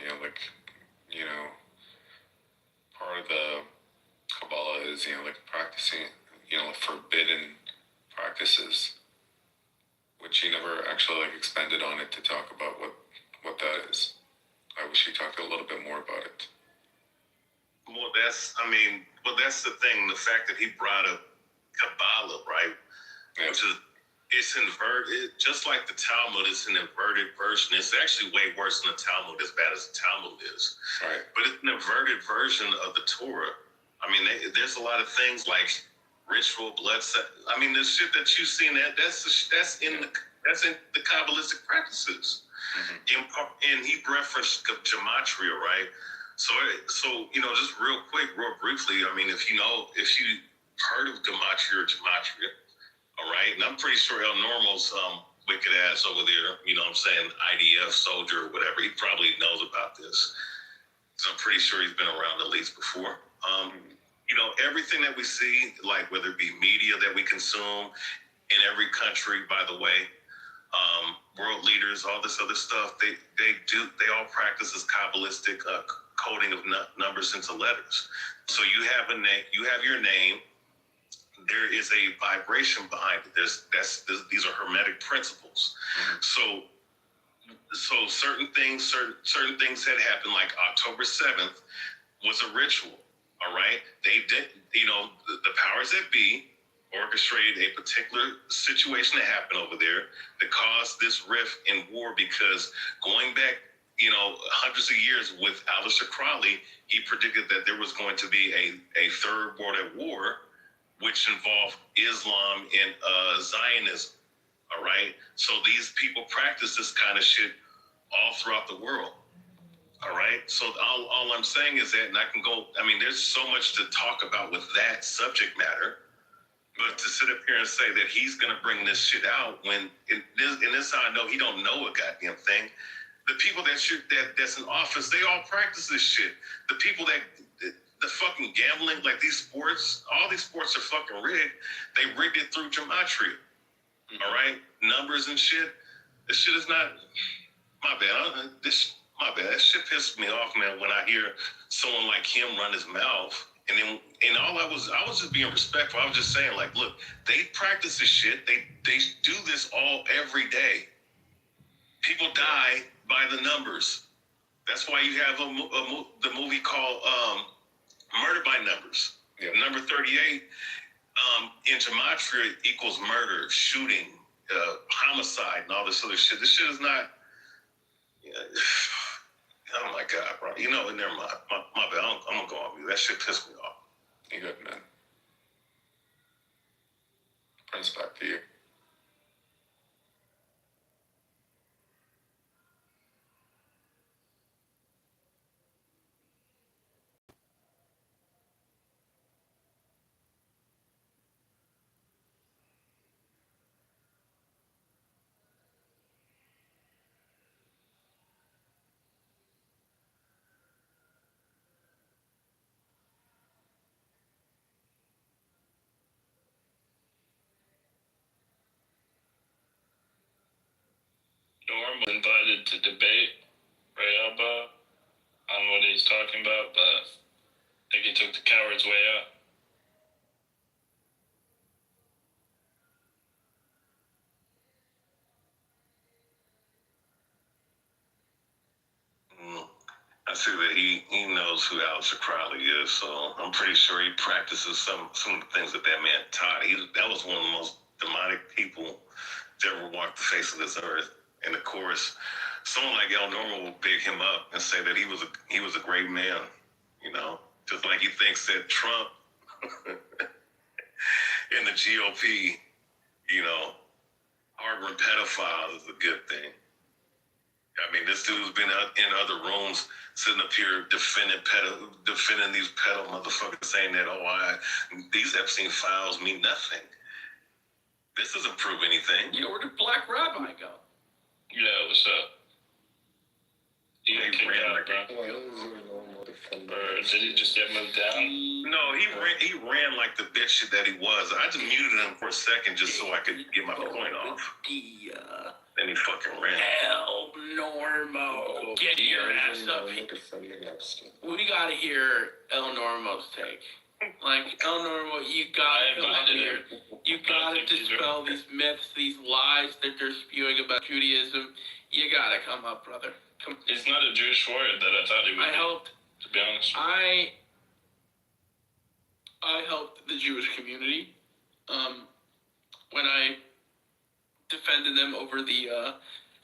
part of the Kabbalah is, practicing, forbidden practices, which he never actually expanded on it to talk about what that is. I wish he talked a little bit more about it. Well, that's the thing. The fact that he brought up Kabbalah, right? Yeah. It's inverted, just like the Talmud. It's an inverted version. It's actually way worse than the Talmud, as bad as the Talmud is. Right. But it's an inverted version of the Torah. There's a lot of things like ritual, blood. The shit that you seen that's in the Kabbalistic practices. Mm-hmm. And he referenced gematria, right? So just real briefly, if you heard of gematria, all right, and I'm pretty sure El Normo's wicked ass over there, IDF soldier or whatever, he probably knows about this. So I'm pretty sure he's been around at least before. Everything that we see, like whether it be media that we consume in every country, by the way, world leaders, all this other stuff, they all practice this Kabbalistic coding of numbers into letters. So you have a name, you have your name. There is a vibration behind it. These are hermetic principles. Mm-hmm. So certain things had happened, like October 7th was a ritual. All right, they did. The powers that be orchestrated a particular situation that happened over there that caused this rift in war, because going back hundreds of years with Aleister Crowley, he predicted that there was going to be a third world war, which involved Islam and Zionism. All right, so these people practice this kind of shit all throughout the world. All right, so all I'm saying is that, and I can go, there's so much to talk about with that subject matter, but to sit up here and say that he's going to bring this shit out when, and this how I know he don't know a goddamn thing. The people that's in office, they all practice this shit. The people the fucking gambling, like these sports, all these sports are fucking rigged. They rigged it through gematria. Mm-hmm. All right, numbers and shit. This shit is not, my bad. My bad. That shit pisses me off, man, when I hear someone like him run his mouth. And I was just being respectful. I was just saying, like, look, they practice this shit. They do this every day. People die by the numbers. That's why you have the movie called Murder by Numbers. Yeah. Number 38 in gematria equals murder, shooting, homicide, and all this other shit. This shit is not. Oh my God, bro. And never mind. My bad. I'm gonna go on mute. That shit pissed me off. You good, man. Prince, back to you. Norm was invited to debate Ray Alba on what he's talking about, but I think he took the coward's way out. I see that he knows who Aleister Crowley is, so I'm pretty sure he practices some of the things that man taught. That was one of the most demonic people to ever walk the face of this earth. And of course, someone like El Normo will big him up and say that he was a great man, you know, just like he thinks that Trump in the GOP, you know, harboring pedophiles is a good thing. I mean, this dude's been out in other rooms, sitting up here defending these pedo motherfuckers, saying that these Epstein files mean nothing. This doesn't prove anything. Yeah, where did Black Rabbi go? Yeah, what's up? He got kicked out, bro. Or did he just get moved down? No, he ran like the bitch that he was. I just muted him for a second just so I could get my point off. Then he fucking ran. El Normo, get your ass up here. We gotta hear El Normo's take. Like, El Normo, you gotta come up here. You gotta dispel these myths, these lies that they're spewing about Judaism. You gotta come up, brother. He's not a Jewish warrior that I thought he would I be, helped. to be honest. I helped the Jewish community when I defended them over the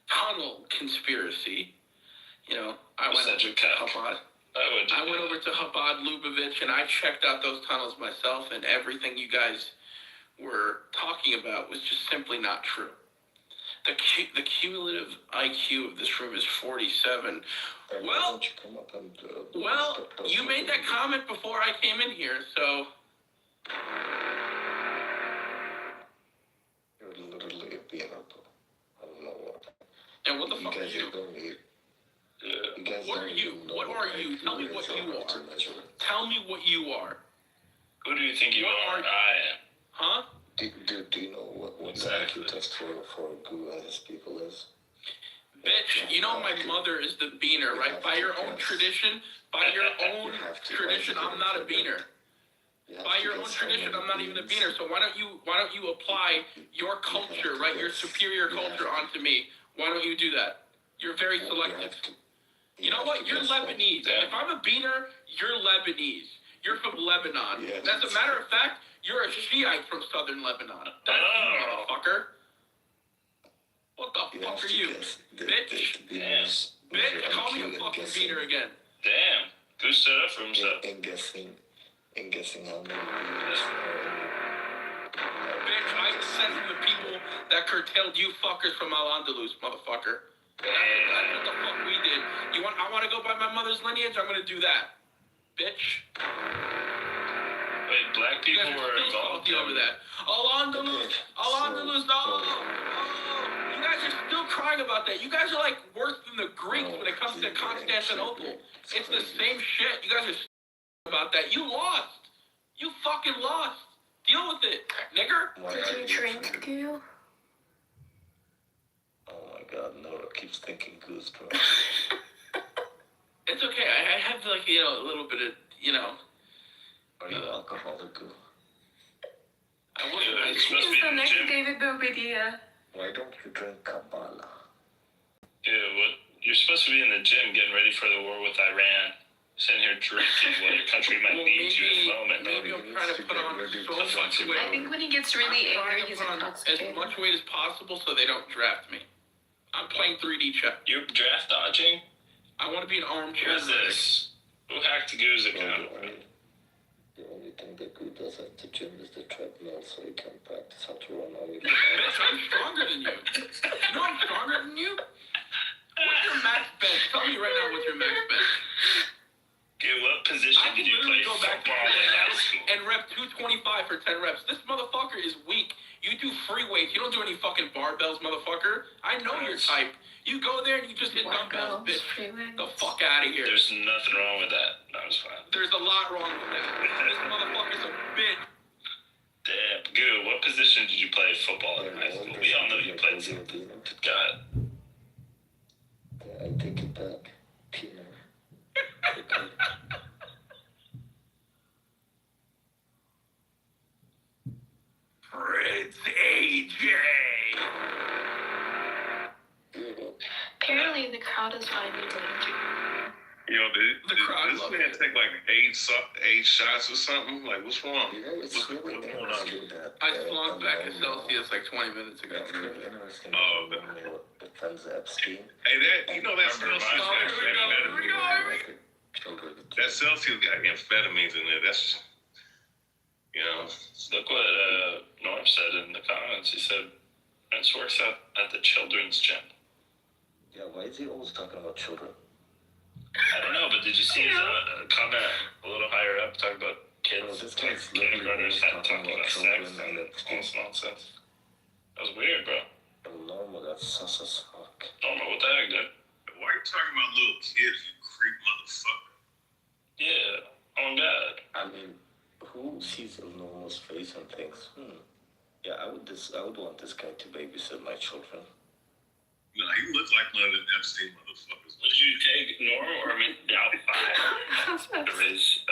tunnel conspiracy. You know, I went over to Chabad. I went over to Chabad Lubavitch and I checked out those tunnels myself, and everything you guys were talking about was just simply not true. The cumulative IQ of this room is 47. Well, you made that comment before I came in here, so. You're literally a peanut. I don't know what. And what the fuck are you? What are you? What are you? Tell me what you are. Tell me what you are. Who do you think you are? I am. Huh? Do you know what the IQ test for Gu and his people is? Bitch, you know my mother is the beaner, right? By your own tradition, I'm not a beaner. By your own tradition, I'm not even a beaner. So why don't you apply your culture, right? Your superior culture onto me? Why don't you do that? You're very selective. You know what? You're Lebanese. If I'm a beaner, you're Lebanese. You're from Lebanon. As a matter of fact, you're a Shiite from southern Lebanon. That's you, motherfucker. What the fuck are you? Bitch. Bitch, call me a fucking beaner again. Damn. Who stood up for himself? In guessing how many Bitch, I descend from the people that curtailed you fuckers from Al-Andalus, motherfucker. That's what the fuck we did. I want to go by my mother's lineage, I'm gonna do that. Bitch. Wait, black people were involved over that. Al-Andalus, oh. You guys are still crying about that. You guys are like worse than the Greeks when it comes to Constantinople. It's the same shit. You guys are about that. You lost. You fucking lost. Deal with it, nigger. Did you drink, Goo? Oh my god, Nora keeps thinking goosebumps. It's okay. I have like, a little bit of, Are you alcoholic, Goo? I wasn't. You're supposed to be in the gym. David Bobedia. Why don't you drink Kabbalah? Yeah, you're supposed to be in the gym getting ready for the war with Iran. Sitting here drinking what your country might need you at the moment. Maybe I'm trying to put on so much weight. I think when he gets really angry, he's as intoxicated. much weight as possible so they don't draft me. I'm playing 3D chess. You're draft dodging? I want to be an armchair. What is this? Who hacked Goo's account? The only thing that Goo does at the gym is the treadmill, so he can practice how to run all your Bitch, I'm stronger than you. You know I'm stronger than you? What's your max bench? Tell me right now what's your max bench. Okay, what position did you play go back to football in high school? and rep 225 for 10 reps. This motherfucker is weak. You do free weights. You don't do any fucking barbells, motherfucker. I know your type. You go there and you just hit dumbbells, bitch. The fuck out of here. There's nothing wrong with that. That was fine. There's a lot wrong with that. This motherfucker's a bitch. Damn. Goo, what position did you play football in high school? We all know you played some. God. It's AJ. Apparently, the crowd is vibing with you. You know, The crowd this loves man it. take like eight shots or something? Like, what's wrong? You know, it's What's really going on? interesting that I slunked back to Celsius like 20 minutes ago. It's really interesting Oh, that Normal defends Epstein. Hey, that, you know, that Remember Celsius my- got amphetamines. Children. That Celsius got amphetamines in there. That's, you know. Look what Norm said in the comments. He said Prince works at the children's gym. Yeah, why is he always talking about children? I don't know, but did you see his comment a little higher up talking about kids? Bro, this guy's like, literally kindergartners always talking about sex children and and all Epstein. this nonsense. That was weird, bro. Normal, that's sus as fuck. Don't know what the heck, dude. Why are you talking about little kids, you creep motherfucker? Yeah, on God. I mean, who sees Normal's face and thinks, yeah, I would want this guy to babysit my children. No, he looks like one of the Epstein motherfuckers. Would you take Norm or Miss Doubtfire to raise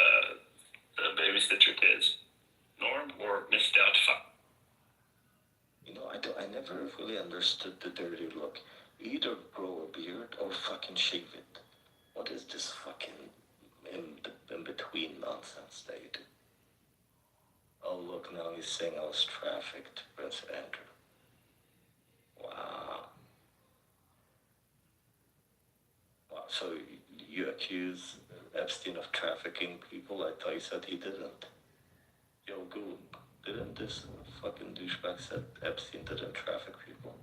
babysit your kids? Norm or Miss Doubtfire? You know, I never really understood the dirty look. Either grow a beard or fucking shave it. What is this fucking in between nonsense that you do? Oh look, now he's saying I was trafficked, Prince Andrew. Wow. Wow, so you accuse Epstein of trafficking people? I thought you said he didn't. Yo, Goon, didn't this fucking douchebag said Epstein didn't traffic people?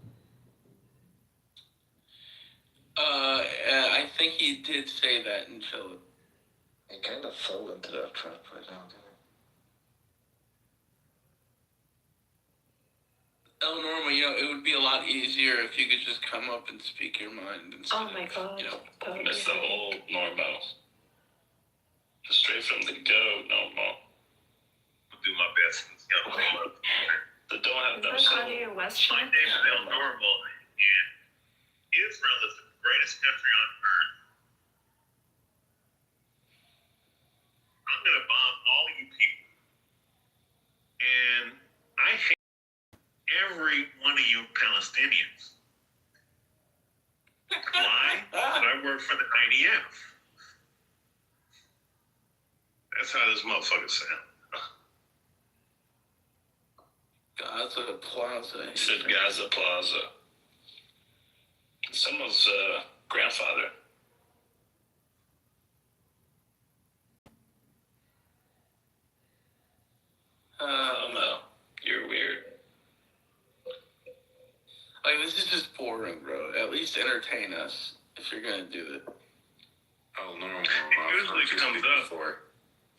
I think he did say that until He kind of fell into that trap right now, didn't Norma, it would be a lot easier if you could just come up and speak your mind instead Oh my god. That would be Miss the heavy. whole Normo. Just straight from the go, Normo. I'll do my best. The don't have Is no that soul. Kanye West My shit? name is El Normal, and Israel is the greatest country on earth. I'm gonna bomb all you people, and I hate every one of you Palestinians. Why? Because I work for the IDF. That's how this motherfucker sound. Gaza Plaza. He said Gaza Plaza. Someone's grandfather. Oh no, you're weird. Like, this is just boring, bro. At least entertain us if you're gonna do it. Oh, Normal. It usually comes up. Before.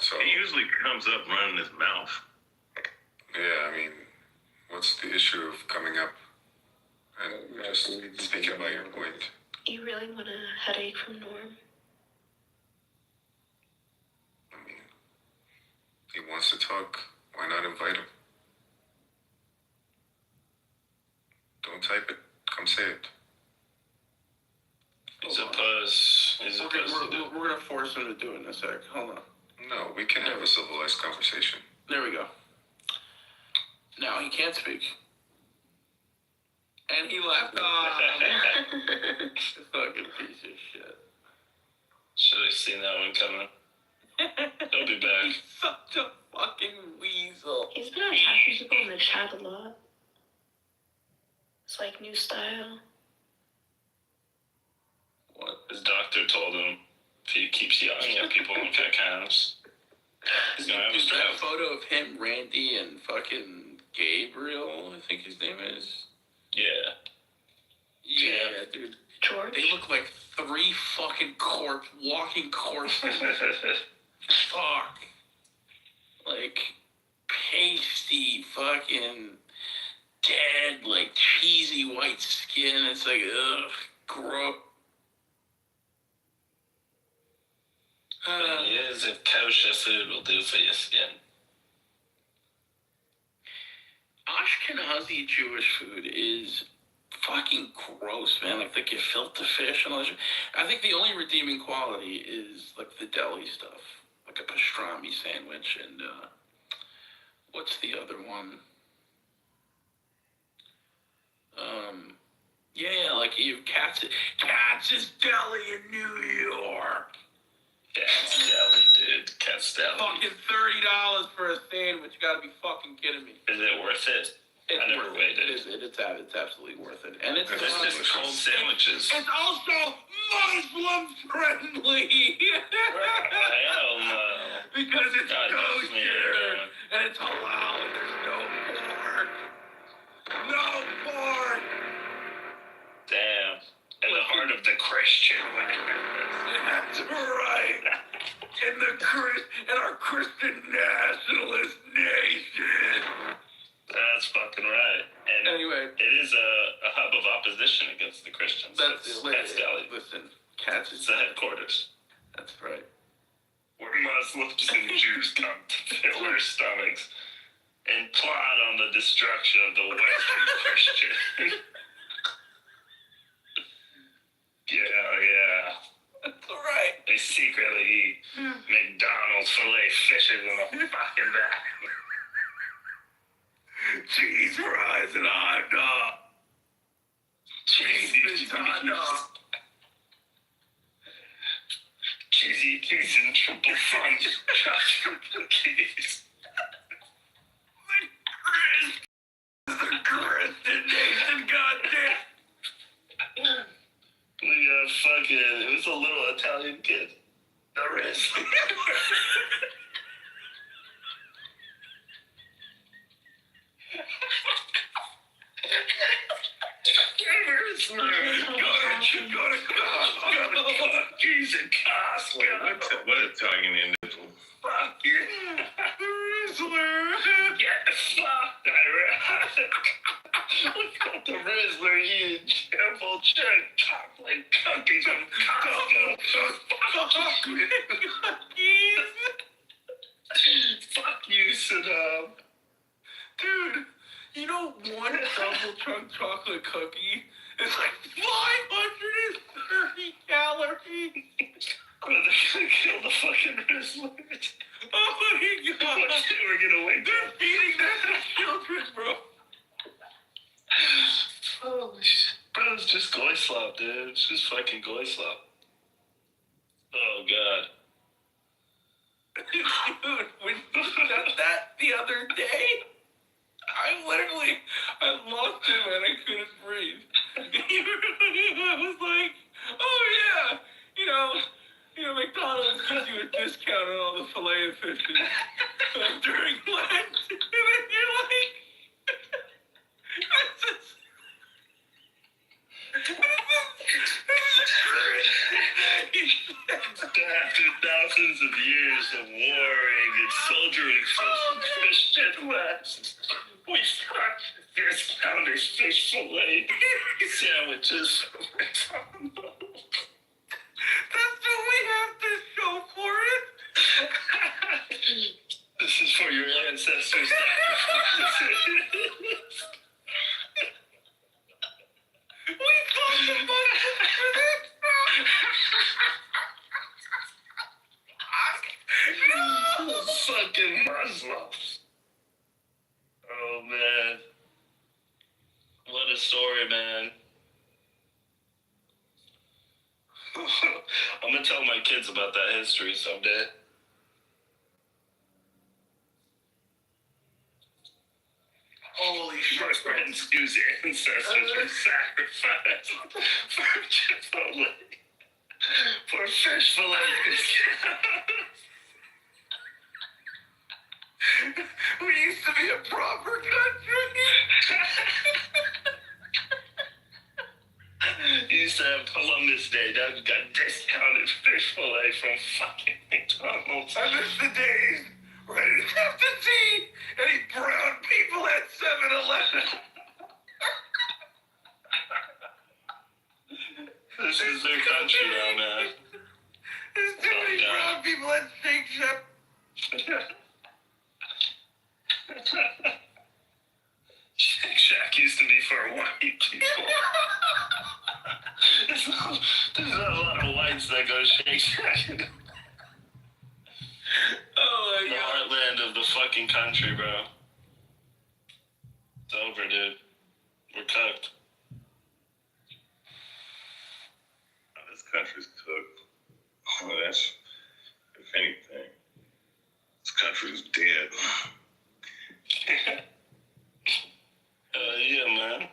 So, He usually comes up running his mouth. yeah, I mean, what's the issue of coming up and just speaking about your point? You really want a headache from Norm? I mean, he wants to talk. Why not invite him? Don't type it. Come say it. He's a puss. He's a puss. We're gonna force him to do it in a sec. Hold on. No, we can have a civilized conversation. There we go. Now he can't speak. And he left. Fucking piece of shit. Should have seen that one coming. He'll be back. He's such a fucking weasel. He's been attacking people in the chat a lot. It's like new style. What? His doctor told him if he keeps yelling at people in cacams, he's gonna have a Is that stroke. photo of him, Randy, and fucking Gabriel, I think his name is? Yeah. Yeah, dude. George? They look like 3 fucking walking corpses. Fuck. Like, pasty, fucking dead, like, cheesy white skin. It's like, ugh, gross. He is if kosher food will do for your skin. Ashkenazi Jewish food is fucking gross, man. Like the gefilte fish and all that shit. I think the only redeeming quality is like the deli stuff, like a pastrami sandwich and what's the other one? Yeah, like you have Katz's Deli in New York. Katz's Deli, dude. Katz's Deli. Fucking $30 for a sandwich. You gotta be fucking kidding me. Is it worth it? I never waited. It's absolutely worth it. And it's cold sandwiches. It's also Muslim friendly. Hell no. Because it's God, kosher. And it's halal and there's no pork. No pork. Damn. In the heart of the Christian. That's right. In our Christian nationalist nation. That's fucking right. And anyway, it is a hub of opposition against the Christians. That's Deli. Listen, Katz's It's the headquarters. That's right. Where Muslims and Jews come to fill their stomachs and plot on the destruction of the Western Christian. Yeah. That's right. They secretly eat McDonald's filet fishes in the fucking back. Cheese fries and hot dog. Cheesy hot dog. Cheesy cheese and triple fudge chocolate cookies. The Christian nation, goddamn. It was a little Italian kid. There is. What Italian individual? Fuck you. Rizzler. Get fucked, Look at the Rizzler eating triple check chocolate cookies from Costco. Fuck you, Saddam. Dude, you know one double chunk chocolate cookie is like 530 calories. Bro, they're gonna kill the fucking Rizzlers. Oh my god. We're gonna wake They're up. feeding that to children, bro. Holy shit. Bro, it's just goy slop, dude. It's just fucking goy slop. Oh god. Dude, when you said that the other day, I lost him and I couldn't breathe. I was like, oh yeah, you know, McDonald's gives you a discount on all the filet of fishes during Lent. And then you're like, After thousands of years of warring and soldiering from the Christian West, we start discounted fish fillet sandwiches from McDonald's. that's what we have to show for it. This is for your ancestors' sacrifices. We fought the Muslims for this. No. Fucking Muslims. Oh man. What a story, man. I'm gonna tell my kids about that history someday. Holy shit. My friends whose ancestors were sacrificed for Chipotle. For fish fillets. We used to be a proper country. You used to have Columbus Day. Now you got discounted fish fillet from fucking McDonald's. I miss the days where I didn't have to see any brown people at 7-Eleven. This is their country now, man. There's too many brown people at Shake Shack. Shake Shack used to be for white people. There's not a lot of whites that go to Shake Shack. Oh my The god. heartland of the fucking country, bro. It's over, dude. We're cooked. country's cooked. Well, that's, if anything, this country's dead. Yeah, man.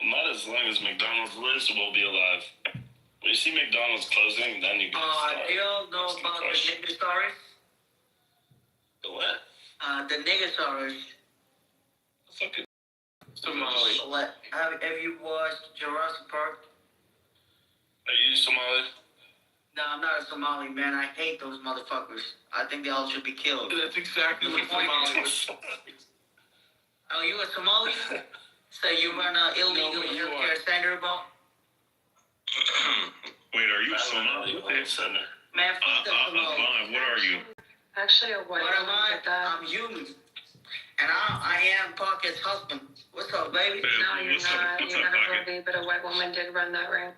Not as long as McDonald's lives, we'll be alive. When you see McDonald's closing, then you can start. Do y'all know about the nigger stories? The what? The nigger stories. Fucking Somali. What? Have you watched Jurassic Park? Are you Somali? No, I'm not a Somali, man. I hate those motherfuckers. I think they all should be killed. That's exactly what Somali was. Oh, you a Somali? So you run an illegal No, you healthcare are. center, bro? Wait, are you I don't know. Somali? Center. Man, fuck the Somali. Vaughn, what are you? Actually, a white What am woman did that. I'm human. And I am Pocket's husband. What's up, baby? No, you're What's up? not. What's You're up, not a Pocket? baby, but a white woman did run that ring.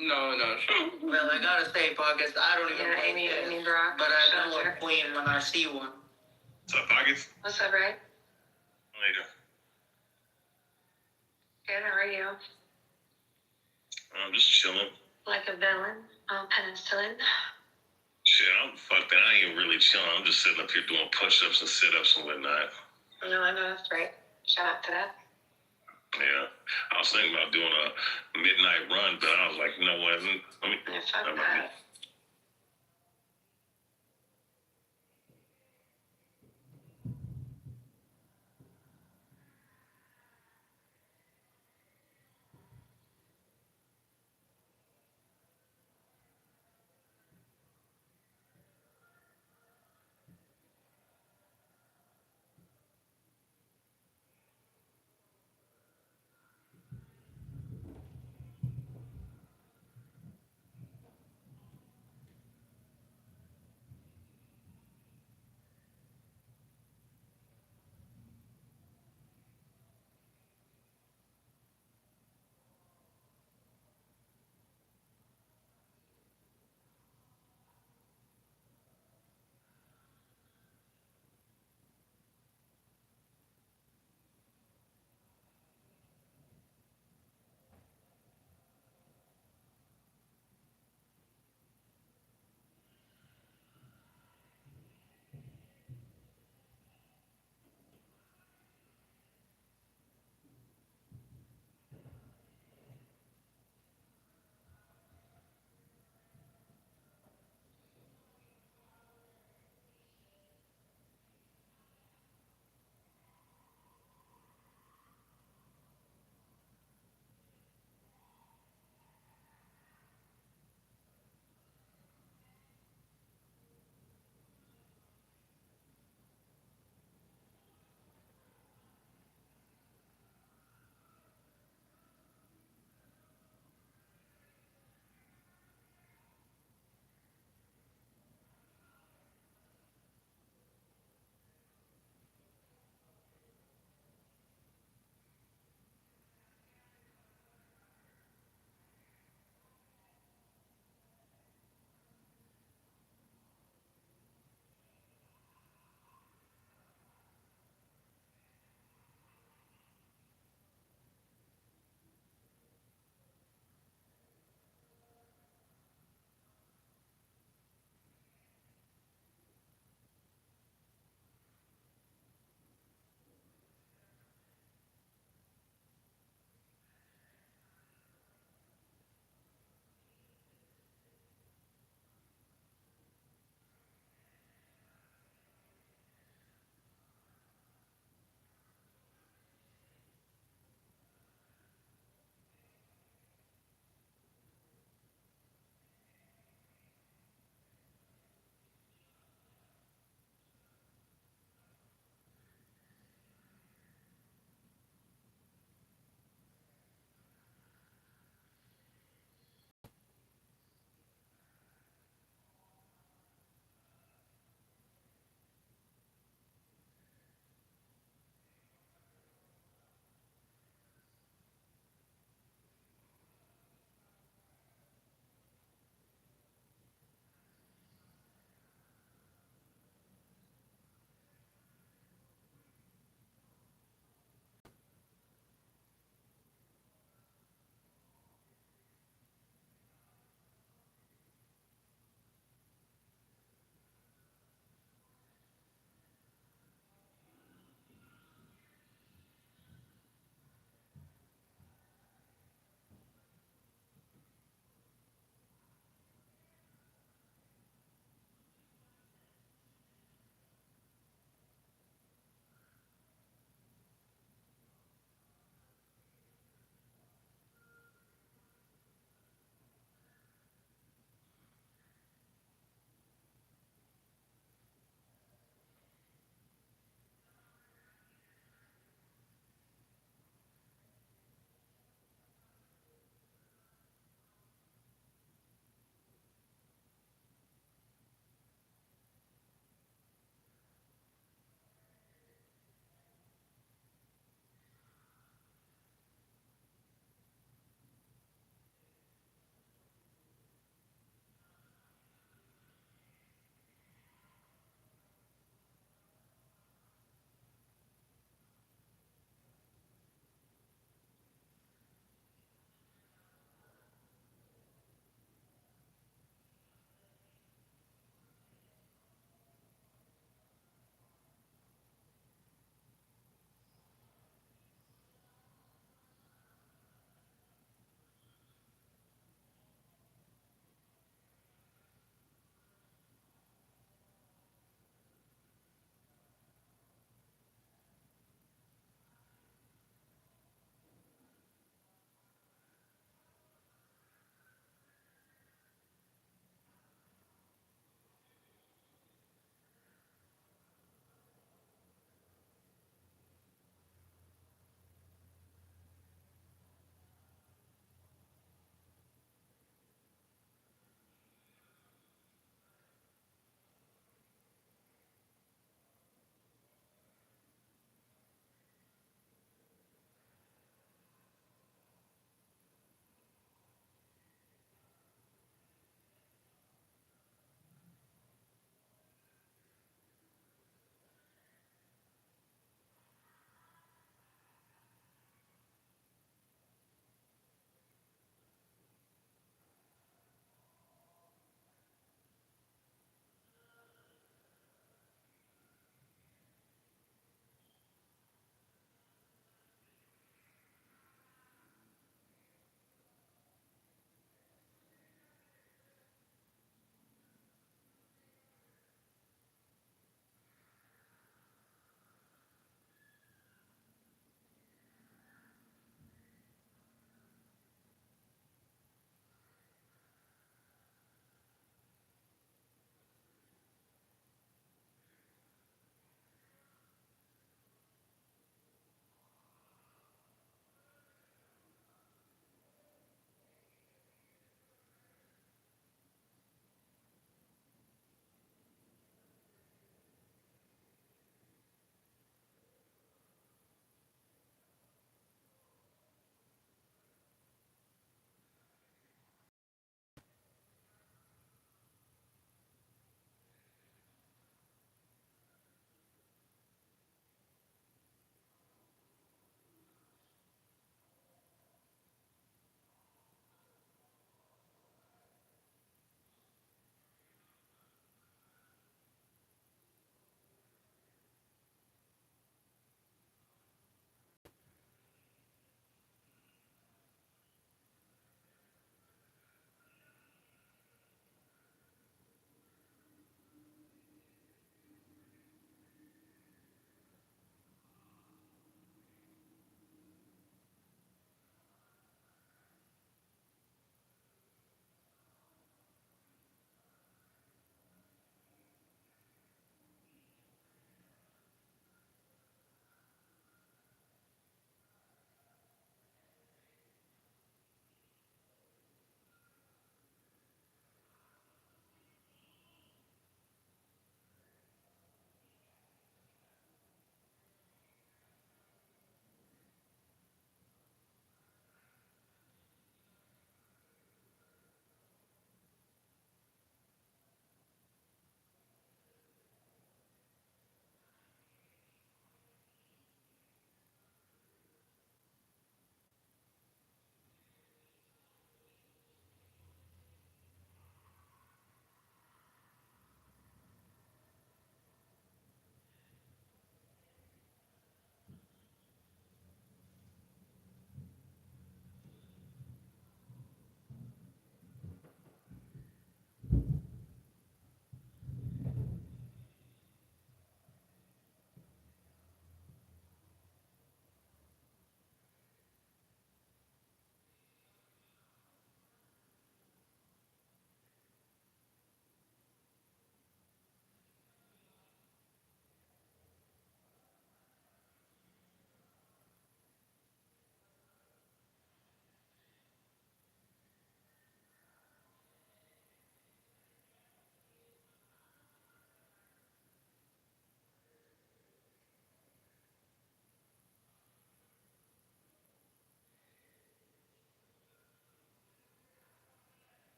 No. Well, I gotta say, Pockets, I don't even Yeah, play Amy chess, Brock. but I know Shelter. a queen when I see one. What's up, Pockets? What's up, right? Later. Good, how are you? I'm just chilling. Like a villain on penicillin. Shit, I'm fucked. I ain't really chilling. I'm just sitting up here doing push-ups and sit-ups and whatnot. No, I know that's right. Shout out to that. Yeah, I was thinking about doing a midnight run, but I was like, you know what? Let me. Yeah, fuck that.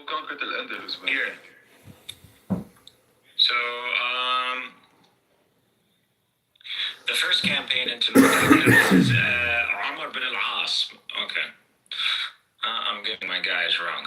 conquered الأندلس man. Here. So, the first campaign into North Africa is Amr bin al-As. Okay. I'm getting my guys wrong.